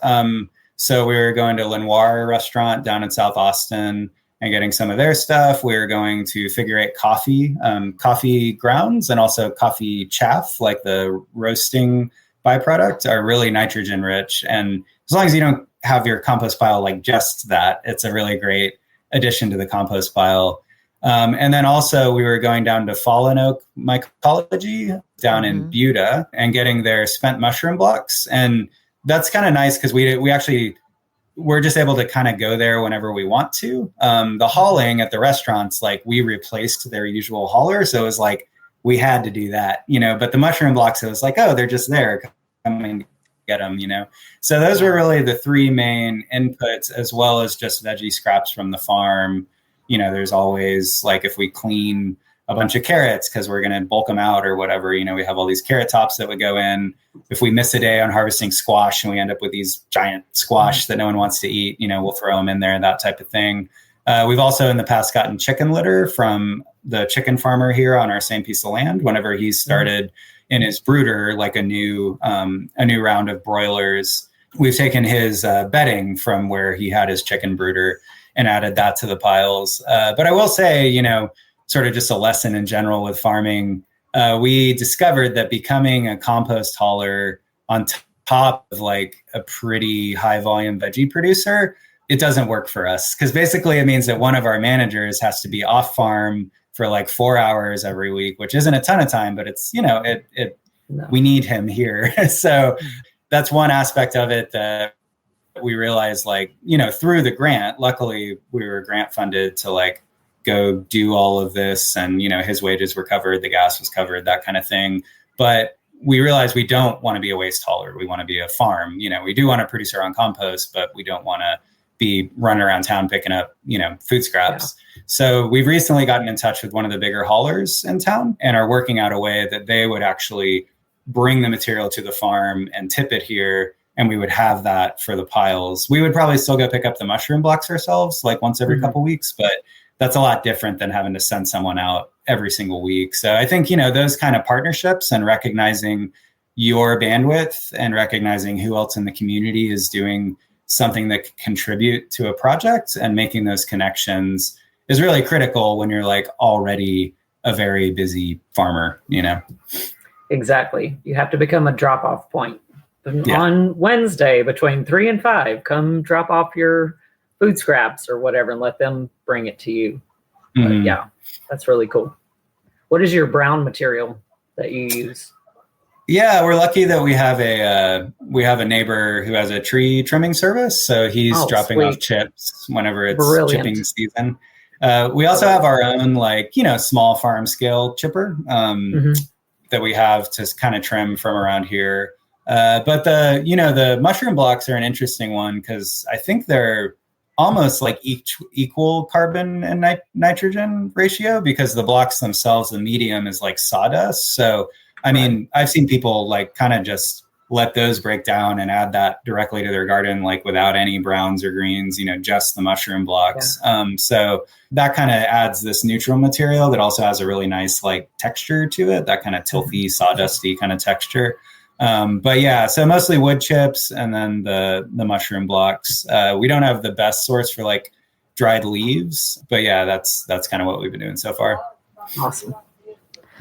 So we were going to Lenoir restaurant down in South Austin and getting some of their stuff. We were going to Figure 8 coffee grounds, and also coffee chaff, like the roasting byproduct, are really nitrogen rich. And as long as you don't have your compost pile like just that, it's a really great addition to the compost pile. And then also we were going down to Fallen Oak Mycology down in Buda and getting their spent mushroom blocks. And that's kind of nice because we're just able to kind of go there whenever we want to. The hauling at the restaurants, like we replaced their usual hauler. So it was like, we had to do that, but the mushroom blocks, it was like, oh, they're just there. Come and get them, So those were really the 3 main inputs, as well as just veggie scraps from the farm. There's always like, if we clean a bunch of carrots because we're going to bulk them out or whatever, we have all these carrot tops that would go in. If we miss a day on harvesting squash and we end up with these giant squash that no one wants to eat, we'll throw them in there, that type of thing. We've also in the past gotten chicken litter from the chicken farmer here on our same piece of land. Whenever he started in his brooder, like a new round of broilers, we've taken his bedding from where he had his chicken brooder and added that to the piles. But I will say, sort of just a lesson in general with farming, we discovered that becoming a compost hauler on top of like a pretty high volume veggie producer, it doesn't work for us. Because basically it means that one of our managers has to be off farm for like 4 hours every week, which isn't a ton of time, but it's, we need him here. So that's one aspect of it that we realized, like, through the grant, luckily we were grant funded to like go do all of this, and his wages were covered, the gas was covered, that kind of thing. But we realized we don't want to be a waste hauler. We want to be a farm. We do want to produce our own compost, but we don't want to be running around town picking up, food scraps. Yeah. So we've recently gotten in touch with one of the bigger haulers in town and are working out a way that they would actually bring the material to the farm and tip it here. And we would have that for the piles. We would probably still go pick up the mushroom blocks ourselves, like once every couple weeks, but that's a lot different than having to send someone out every single week. So I think, those kind of partnerships and recognizing your bandwidth and recognizing who else in the community is doing something that could contribute to a project, and making those connections is really critical when you're like already a very busy farmer, you know? Exactly. You have to become a drop-off point. Yeah. On Wednesday between 3 and 5, come drop off your food scraps or whatever and let them bring it to you. But yeah, that's really cool. What is your brown material that you use? Yeah, we're lucky that we have a neighbor who has a tree trimming service. So he's dropping off chips whenever it's chipping season. We also have our own, like, you know, small farm scale chipper that we have to kind of trim from around here. But the mushroom blocks are an interesting one because I think they're almost like equal carbon and nitrogen ratio, because the blocks themselves, the medium is like sawdust. So, I mean, I've seen people like kind of just let those break down and add that directly to their garden, like without any browns or greens, you know, just the mushroom blocks. Yeah. So that kind of adds this neutral material that also has a really nice like texture to it, that kind of tilthy, sawdusty kind of texture. But yeah, so mostly wood chips and then the mushroom blocks. We don't have the best source for like dried leaves, but yeah, that's kind of what we've been doing so far. Awesome.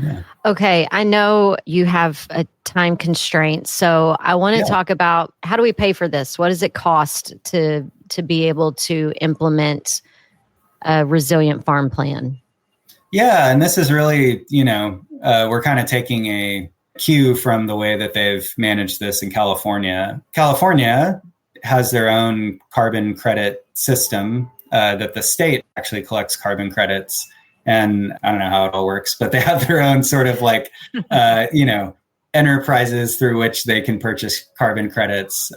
Yeah. Okay, I know you have a time constraint, so I want to talk about, how do we pay for this? What does it cost to be able to implement a resilient farm plan? Yeah, and this is really, you know, we're kind of taking a cue from the way that they've managed this in California. California has their own carbon credit system that the state actually collects carbon credits. And I don't know how it all works, but they have their own sort of like, enterprises through which they can purchase carbon credits,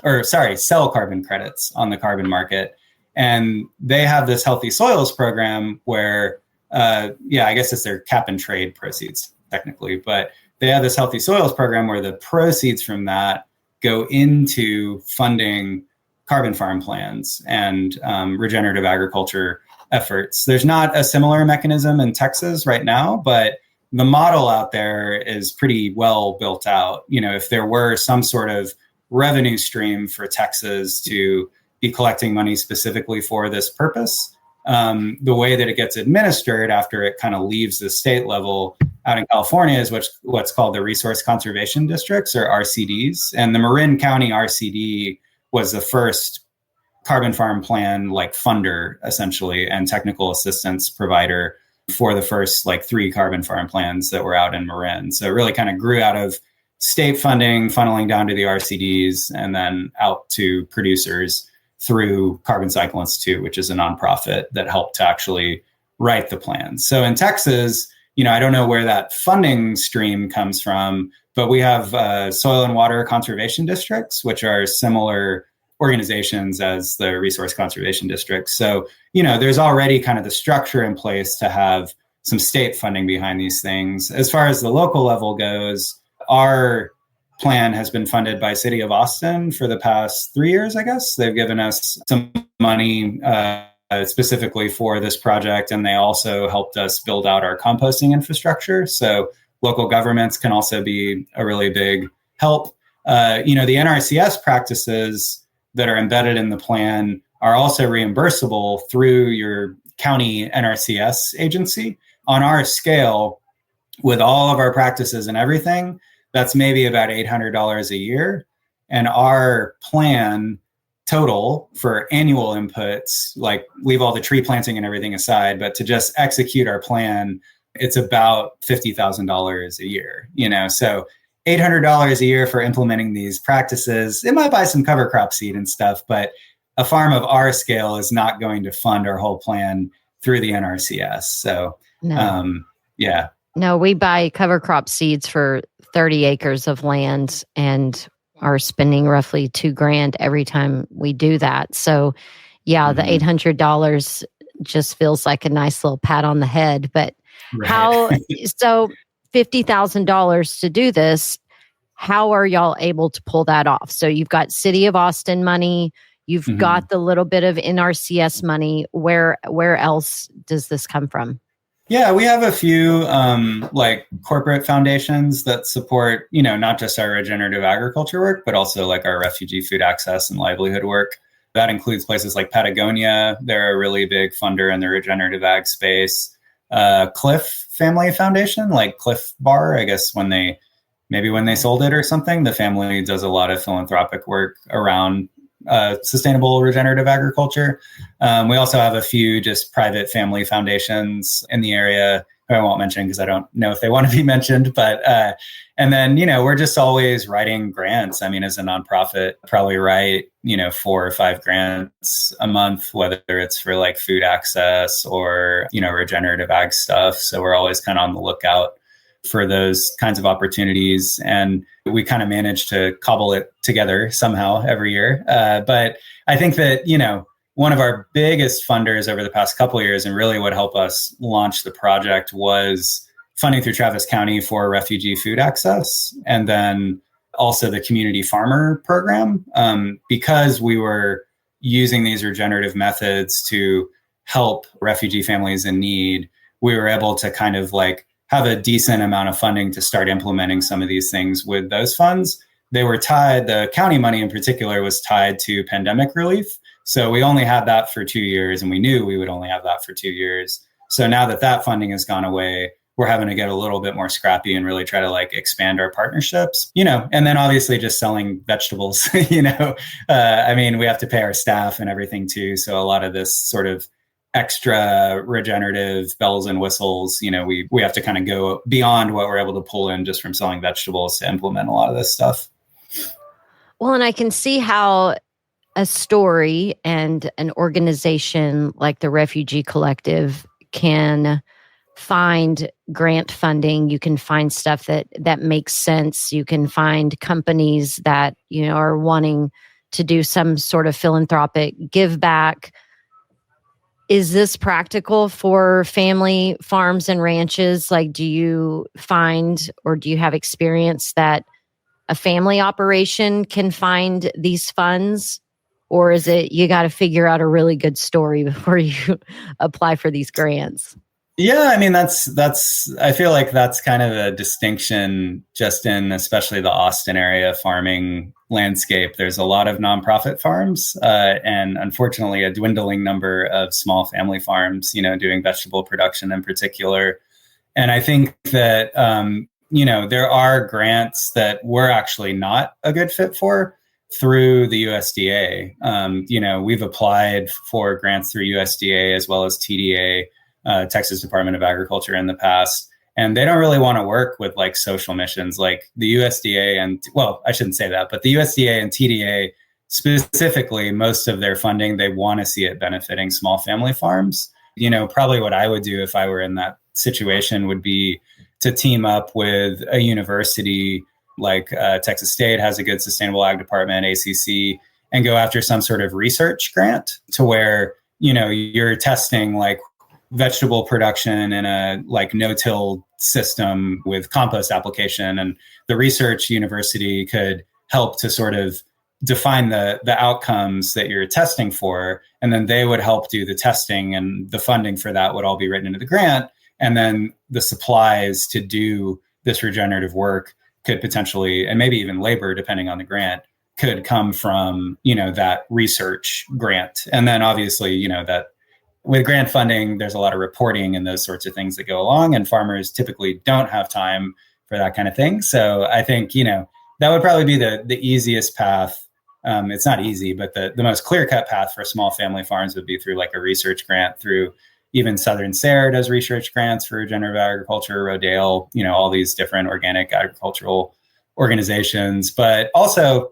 sell carbon credits on the carbon market. And they have this healthy soils program where, I guess it's their cap and trade proceeds technically, but they have this healthy soils program where the proceeds from that go into funding carbon farm plans and regenerative agriculture efforts. There's not a similar mechanism in Texas right now, but the model out there is pretty well built out. You know, if there were some sort of revenue stream for Texas to be collecting money specifically for this purpose, the way that it gets administered after it kind of leaves the state level out in California is what's called the Resource Conservation Districts, or RCDs. And the Marin County RCD was the first carbon farm plan like funder, essentially, and technical assistance provider for the first like 3 carbon farm plans that were out in Marin. So it really kind of grew out of state funding, funneling down to the RCDs and then out to producers through Carbon Cycle Institute, which is a nonprofit that helped to actually write the plans. So in Texas, you know, I don't know where that funding stream comes from, but we have soil and water conservation districts, which are similar organizations as the resource conservation districts. So, you know, there's already kind of the structure in place to have some state funding behind these things. As far as the local level goes, our plan has been funded by City of Austin for the past 3 years, I guess. They've given us some money specifically for this project, and they also helped us build out our composting infrastructure. So local governments can also be a really big help. The NRCS practices that are embedded in the plan are also reimbursable through your county NRCS agency. On our scale, with all of our practices and everything, that's maybe about $800 a year. And our plan total for annual inputs, like leave all the tree planting and everything aside, but to just execute our plan, it's about $50,000 a year, you know? So $800 a year for implementing these practices. It might buy some cover crop seed and stuff, but a farm of our scale is not going to fund our whole plan through the NRCS. So, No, we buy cover crop seeds for 30 acres of land and are spending roughly $2,000 every time we do that. So, the $800 just feels like a nice little pat on the head. But so $50,000 to do this, how are y'all able to pull that off? So you've got City of Austin money, you've got the little bit of NRCS money. Where else does this come from? Yeah, we have a few like corporate foundations that support, not just our regenerative agriculture work, but also like our refugee food access and livelihood work. That includes places like Patagonia. They're a really big funder in the regenerative ag space. Cliff Family Foundation, like Cliff Bar, I guess when they sold it or something, the family does a lot of philanthropic work around sustainable regenerative agriculture. We also have a few just private family foundations in the area who I won't mention because I don't know if they want to be mentioned. But and then, we're just always writing grants. I mean, as a nonprofit, probably write, 4 or 5 grants a month, whether it's for like food access or, regenerative ag stuff. So we're always kind of on the lookout for those kinds of opportunities. And we kind of manage to cobble it together somehow every year. But I think that, one of our biggest funders over the past couple of years and really what helped us launch the project was funding through Travis County for refugee food access. And then also the community farmer program, because we were using these regenerative methods to help refugee families in need. We were able to kind of like have a decent amount of funding to start implementing some of these things with those funds. They were tied, the county money in particular was tied to pandemic relief. So we only had that for 2 years and we knew we would only have that for 2 years. So now that that funding has gone away, we're having to get a little bit more scrappy and really try to like expand our partnerships, and then obviously just selling vegetables, I mean, we have to pay our staff and everything too. So a lot of this sort of extra regenerative bells and whistles, we have to kind of go beyond what we're able to pull in just from selling vegetables to implement a lot of this stuff. Well, and I can see how a story and an organization like the Refugee Collective can find grant funding. You can find stuff that makes sense. You can find companies that, are wanting to do some sort of philanthropic give back. Is this practical for family farms and ranches? Like, do you find or do you have experience that a family operation can find these funds? Or is it you got to figure out a really good story before you apply for these grants? Yeah, I mean, I feel like that's kind of a distinction just in especially the Austin area farming landscape. There's a lot of nonprofit farms and unfortunately a dwindling number of small family farms, doing vegetable production in particular. And I think that, there are grants that we're actually not a good fit for through the USDA. We've applied for grants through USDA as well as TDA, Texas Department of Agriculture in the past. And they don't really want to work with like social missions like the USDA and, well, I shouldn't say that, but the USDA and TDA specifically, most of their funding, they want to see it benefiting small family farms. Probably what I would do if I were in that situation would be to team up with a university like Texas State has a good sustainable ag department, ACC, and go after some sort of research grant to where, you're testing like vegetable production in a like no-till system with compost application. And the research university could help to sort of define the outcomes that you're testing for. And then they would help do the testing and the funding for that would all be written into the grant. And then the supplies to do this regenerative work could potentially, and maybe even labor, depending on the grant, could come from, that research grant. And then obviously, that with grant funding, there's a lot of reporting and those sorts of things that go along, and farmers typically don't have time for that kind of thing. So I think, that would probably be the easiest path. It's not easy, but the most clear-cut path for small family farms would be through like a research grant through even Southern SARE does research grants for regenerative agriculture, Rodale, all these different organic agricultural organizations. But also,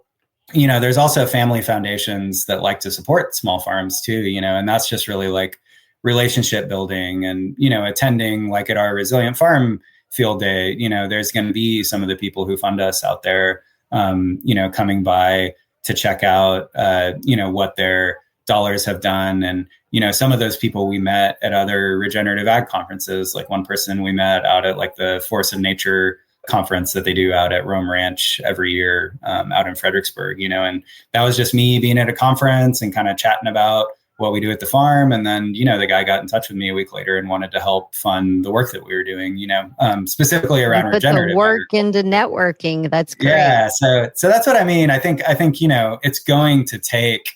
there's also family foundations that like to support small farms too, and that's just really like relationship building and, attending like at our Resilient Farm field day, there's going to be some of the people who fund us out there, coming by to check out, what their dollars have done. And, some of those people we met at other regenerative ag conferences, like one person we met out at like the Force of Nature conference that they do out at Rome Ranch every year, out in Fredericksburg, and that was just me being at a conference and kind of chatting about what we do at the farm. And then, the guy got in touch with me a week later and wanted to help fund the work that we were doing, specifically around regenerative. Put the work into networking. That's great. Yeah. So that's what I mean. I think, it's going to take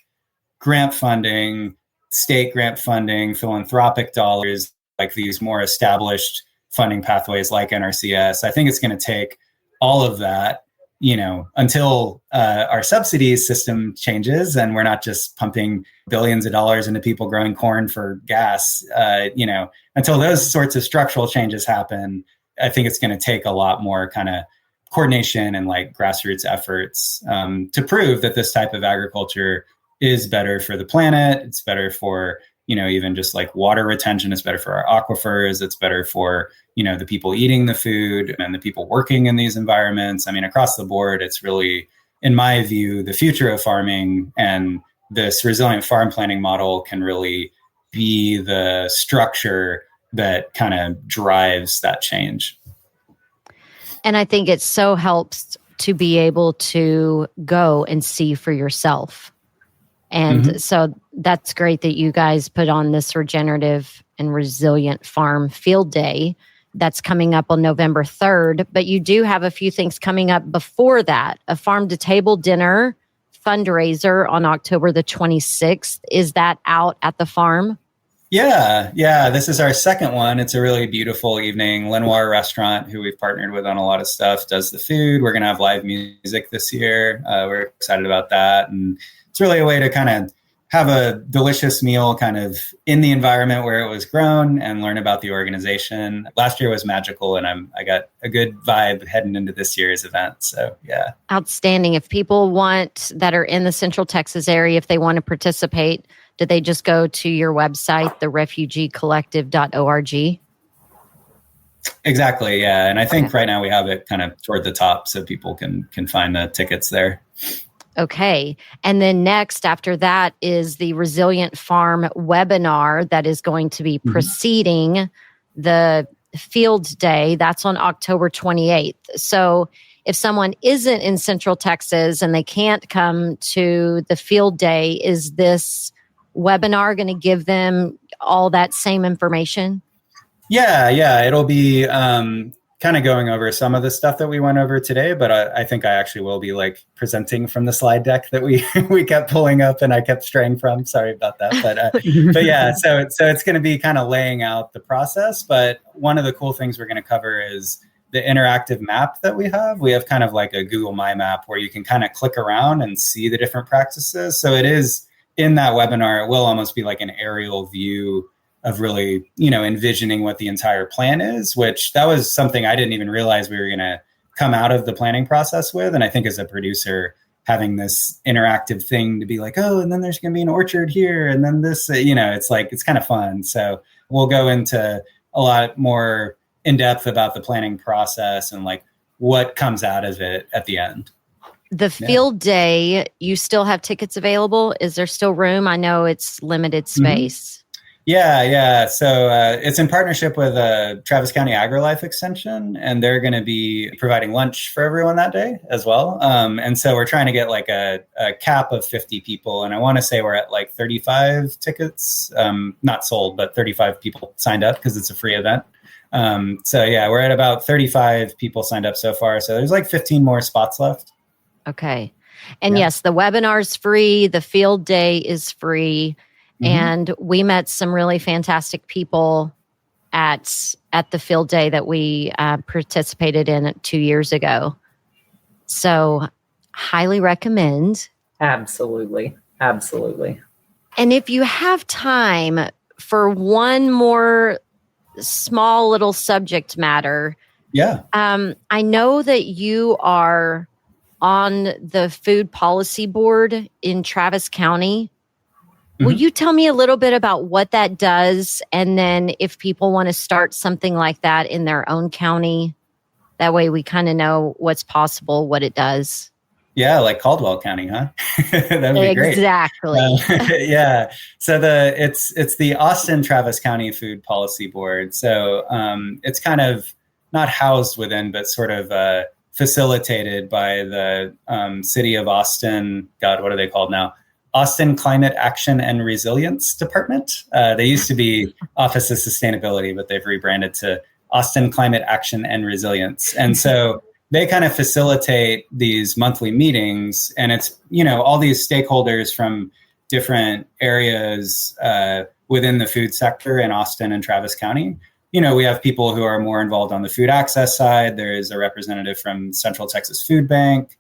grant funding, state grant funding, philanthropic dollars, like these more established funding pathways like NRCS. I think it's going to take all of that, until our subsidies system changes and we're not just pumping billions of dollars into people growing corn for gas, until those sorts of structural changes happen. I think it's going to take a lot more kind of coordination and like grassroots efforts to prove that this type of agriculture is better for the planet. It's better for, even just like water retention. It's better for our aquifers. It's better for, the people eating the food and the people working in these environments. I mean, across the board, it's really, in my view, the future of farming, and this resilient farm planning model can really be the structure that kind of drives that change. And I think it so helps to be able to go and see for yourself. And so that's great that you guys put on this regenerative and resilient farm field day that's coming up on November 3rd. But you do have a few things coming up before that. A farm to table dinner fundraiser on October the 26th. Is that out at the farm? Yeah. This is our second one. It's a really beautiful evening. Lenoir Restaurant, who we've partnered with on a lot of stuff, does the food. We're going to have live music this year. We're excited about that. And it's really a way to kind of have a delicious meal kind of in the environment where it was grown and learn about the organization. Last year was magical, and I got a good vibe heading into this year's event. So, yeah. Outstanding. If people that are in the Central Texas area, if they want to participate, do they just go to your website, therefugeecollective.org? Exactly. Yeah. And I think right now we have it kind of toward the top so people can find the tickets there. Okay. And then next after that is the Resilient Farm webinar that is going to be preceding the field day. That's on October 28th. So if someone isn't in Central Texas and they can't come to the field day, is this webinar going to give them all that same information? Yeah. It'll be kind of going over some of the stuff that we went over today, but I think I actually will be like presenting from the slide deck that we kept pulling up and I kept straying from. Sorry about that. But yeah, so it's going to be kind of laying out the process. But one of the cool things we're going to cover is the interactive map that we have. We have kind of like a Google My Map where you can kind of click around and see the different practices. So it is in that webinar, it will almost be like an aerial view of really, envisioning what the entire plan is, which that was something I didn't even realize we were going to come out of the planning process with. And I think as a producer, having this interactive thing to be like, oh, and then there's going to be an orchard here. And then this, it's like, it's kind of fun. So we'll go into a lot more in depth about the planning process and like what comes out of it at the end. The field day, you still have tickets available? Is there still room? I know it's limited space. Yeah. So it's in partnership with Travis County AgriLife Extension, and they're going to be providing lunch for everyone that day as well. And so we're trying to get like a cap of 50 people. And I want to say we're at like 35 tickets, not sold, but 35 people signed up because it's a free event. So yeah, we're at about 35 people signed up so far. So there's like 15 more spots left. Okay. And yes, the webinar's free. The field day is free. And we met some really fantastic people at the field day that we participated in 2 years ago. So highly recommend. Absolutely. And if you have time for one more small little subject matter. Yeah. I know that you are on the food policy board in Travis County. Will you tell me a little bit about what that does? And then if people want to start something like that in their own county, that way we kind of know what's possible, what it does. Yeah, like Caldwell County, huh? That'd be great. Exactly. Yeah. So it's the Austin Travis County Food Policy Board. So it's kind of not housed within, but sort of facilitated by the city of Austin. God, what are they called now? Austin Climate Action and Resilience Department. They used to be Office of Sustainability, but they've rebranded to Austin Climate Action and Resilience. And so they kind of facilitate these monthly meetings, and it's, all these stakeholders from different areas within the food sector in Austin and Travis County. We have people who are more involved on the food access side. There is a representative from Central Texas Food Bank.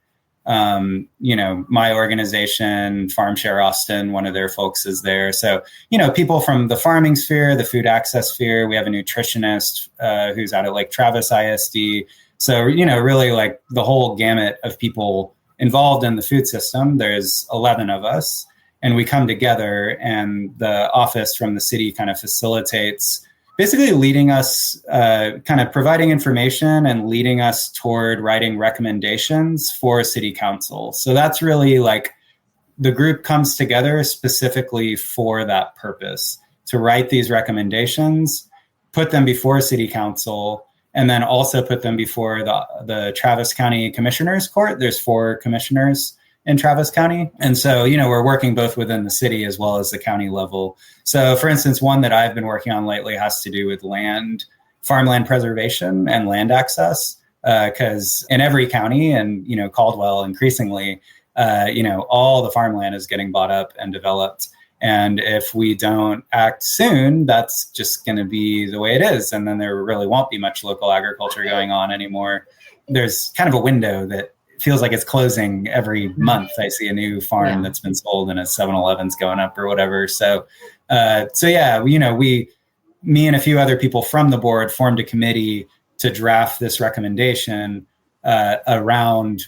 My organization, Farm Share Austin, one of their folks is there. So, people from the farming sphere, the food access sphere. We have a nutritionist who's out at Lake Travis ISD. So, really like the whole gamut of people involved in the food system. There's 11 of us, and we come together, and the office from the city kind of facilitates basically leading us, kind of providing information and leading us toward writing recommendations for city council. So that's really like the group comes together specifically for that purpose, to write these recommendations, put them before city council, and then also put them before the Travis County Commissioners Court. There's 4 commissioners in Travis County. And so, we're working both within the city as well as the county level. So for instance, one that I've been working on lately has to do with farmland preservation and land access. Because in every county and, Caldwell increasingly, all the farmland is getting bought up and developed. And if we don't act soon, that's just going to be the way it is. And then there really won't be much local agriculture going on anymore. There's kind of a window that feels like it's closing every month. I see a new farm that's been sold and a 7-Eleven's going up or whatever. So me and a few other people from the board formed a committee to draft this recommendation around,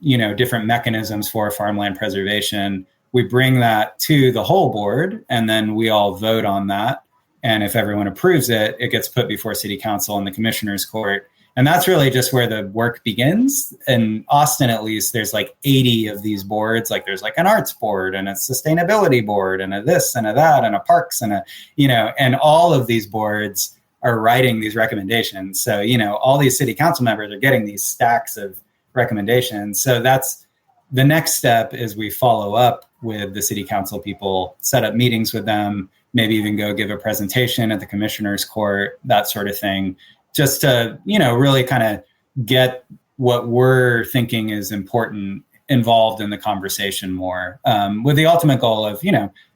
different mechanisms for farmland preservation. We bring that to the whole board, and then we all vote on that. And if everyone approves it, it gets put before city council and the commissioners court. And that's really just where the work begins. In Austin, at least, there's like 80 of these boards. Like there's like an arts board and a sustainability board and a this and a that and a parks and and all of these boards are writing these recommendations. So, all these city council members are getting these stacks of recommendations. So that's the next step, is we follow up with the city council people, set up meetings with them, maybe even go give a presentation at the commissioners court, that sort of thing. Just to, really kind of get what we're thinking is important involved in the conversation more, with the ultimate goal of,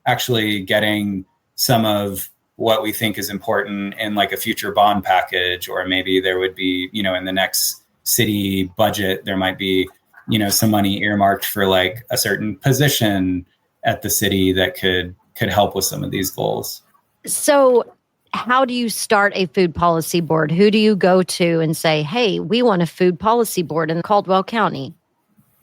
actually getting some of what we think is important in like a future bond package, or maybe there would be, in the next city budget, there might be, some money earmarked for like a certain position at the city that could help with some of these goals. So how do you start a food policy board? Who do you go to and say, hey, we want a food policy board in Caldwell County?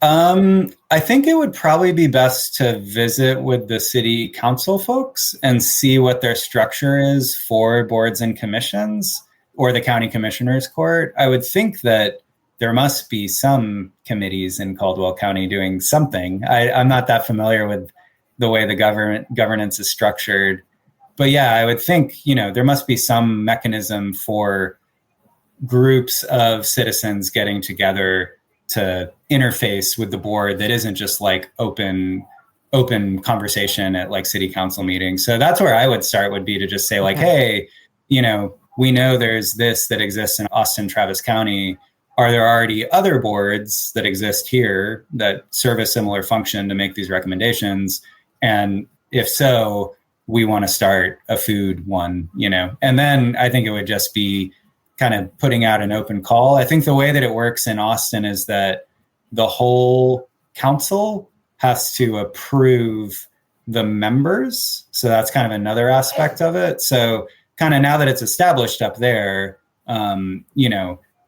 I think it would probably be best to visit with the city council folks and see what their structure is for boards and commissions, or the county commissioners court. I would think that there must be some committees in Caldwell County doing something. I'm not that familiar with the way the governance is structured. But yeah, I would think, there must be some mechanism for groups of citizens getting together to interface with the board that isn't just like open conversation at like city council meetings. So that's where I would start, would be to just say like, hey, we know there's this that exists in Austin, Travis County. Are there already other boards that exist here that serve a similar function to make these recommendations? And if so, we want to start a food one, and then I think it would just be kind of putting out an open call. I think the way that it works in Austin is that the whole council has to approve the members. So that's kind of another aspect of it. So kind of now that it's established up there,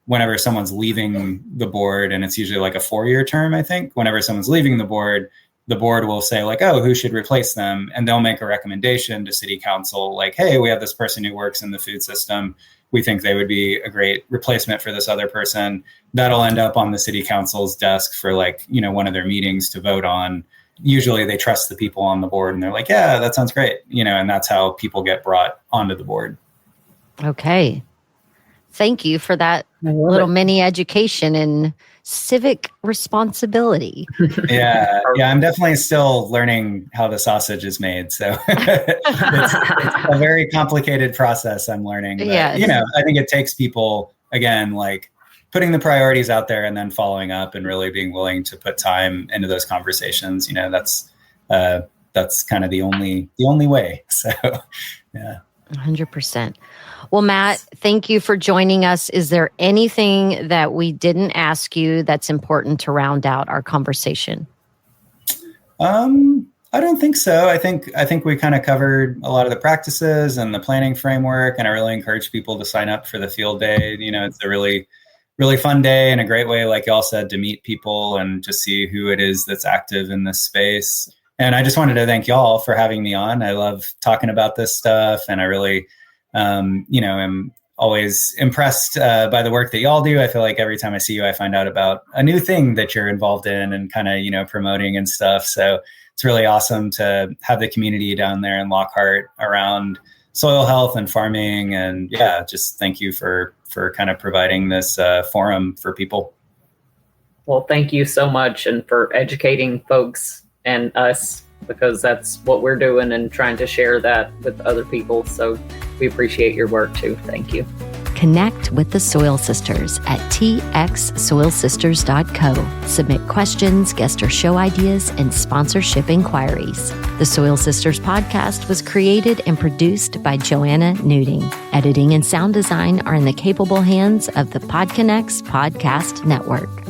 whenever someone's leaving the board, and it's usually like a 4-year term, I think, whenever someone's leaving the board will say like, oh, who should replace them? And they'll make a recommendation to city council, like, hey, we have this person who works in the food system. We think they would be a great replacement for this other person. That'll end up on the city council's desk for like, one of their meetings to vote on. Usually they trust the people on the board and they're like, yeah, that sounds great. And that's how people get brought onto the board. Okay. Thank you for that little mini education in civic responsibility. Yeah, I'm definitely still learning how the sausage is made. So it's a very complicated process I'm learning. But, I think it takes people, again, like putting the priorities out there and then following up and really being willing to put time into those conversations. That's kind of the only way. So, yeah. 100%. Well, Matt, thank you for joining us. Is there anything that we didn't ask you that's important to round out our conversation? I don't think so. I think we kind of covered a lot of the practices and the planning framework, and I really encourage people to sign up for the field day. It's a really, really fun day and a great way, like y'all said, to meet people and just see who it is that's active in this space. And I just wanted to thank y'all for having me on. I love talking about this stuff, and I really, am always impressed by the work that y'all do. I feel like every time I see you, I find out about a new thing that you're involved in and kind of, promoting and stuff. So it's really awesome to have the community down there in Lockhart around soil health and farming. And just thank you for kind of providing this forum for people. Well, thank you so much, and for educating folks and us, because that's what we're doing and trying to share that with other people. So we appreciate your work too. Thank you. Connect with the Soil Sisters at txsoilsisters.co. Submit questions, guest or show ideas, and sponsorship inquiries. The Soil Sisters podcast was created and produced by Joanna Nuding. Editing and sound design are in the capable hands of the PodConnects Podcast Network.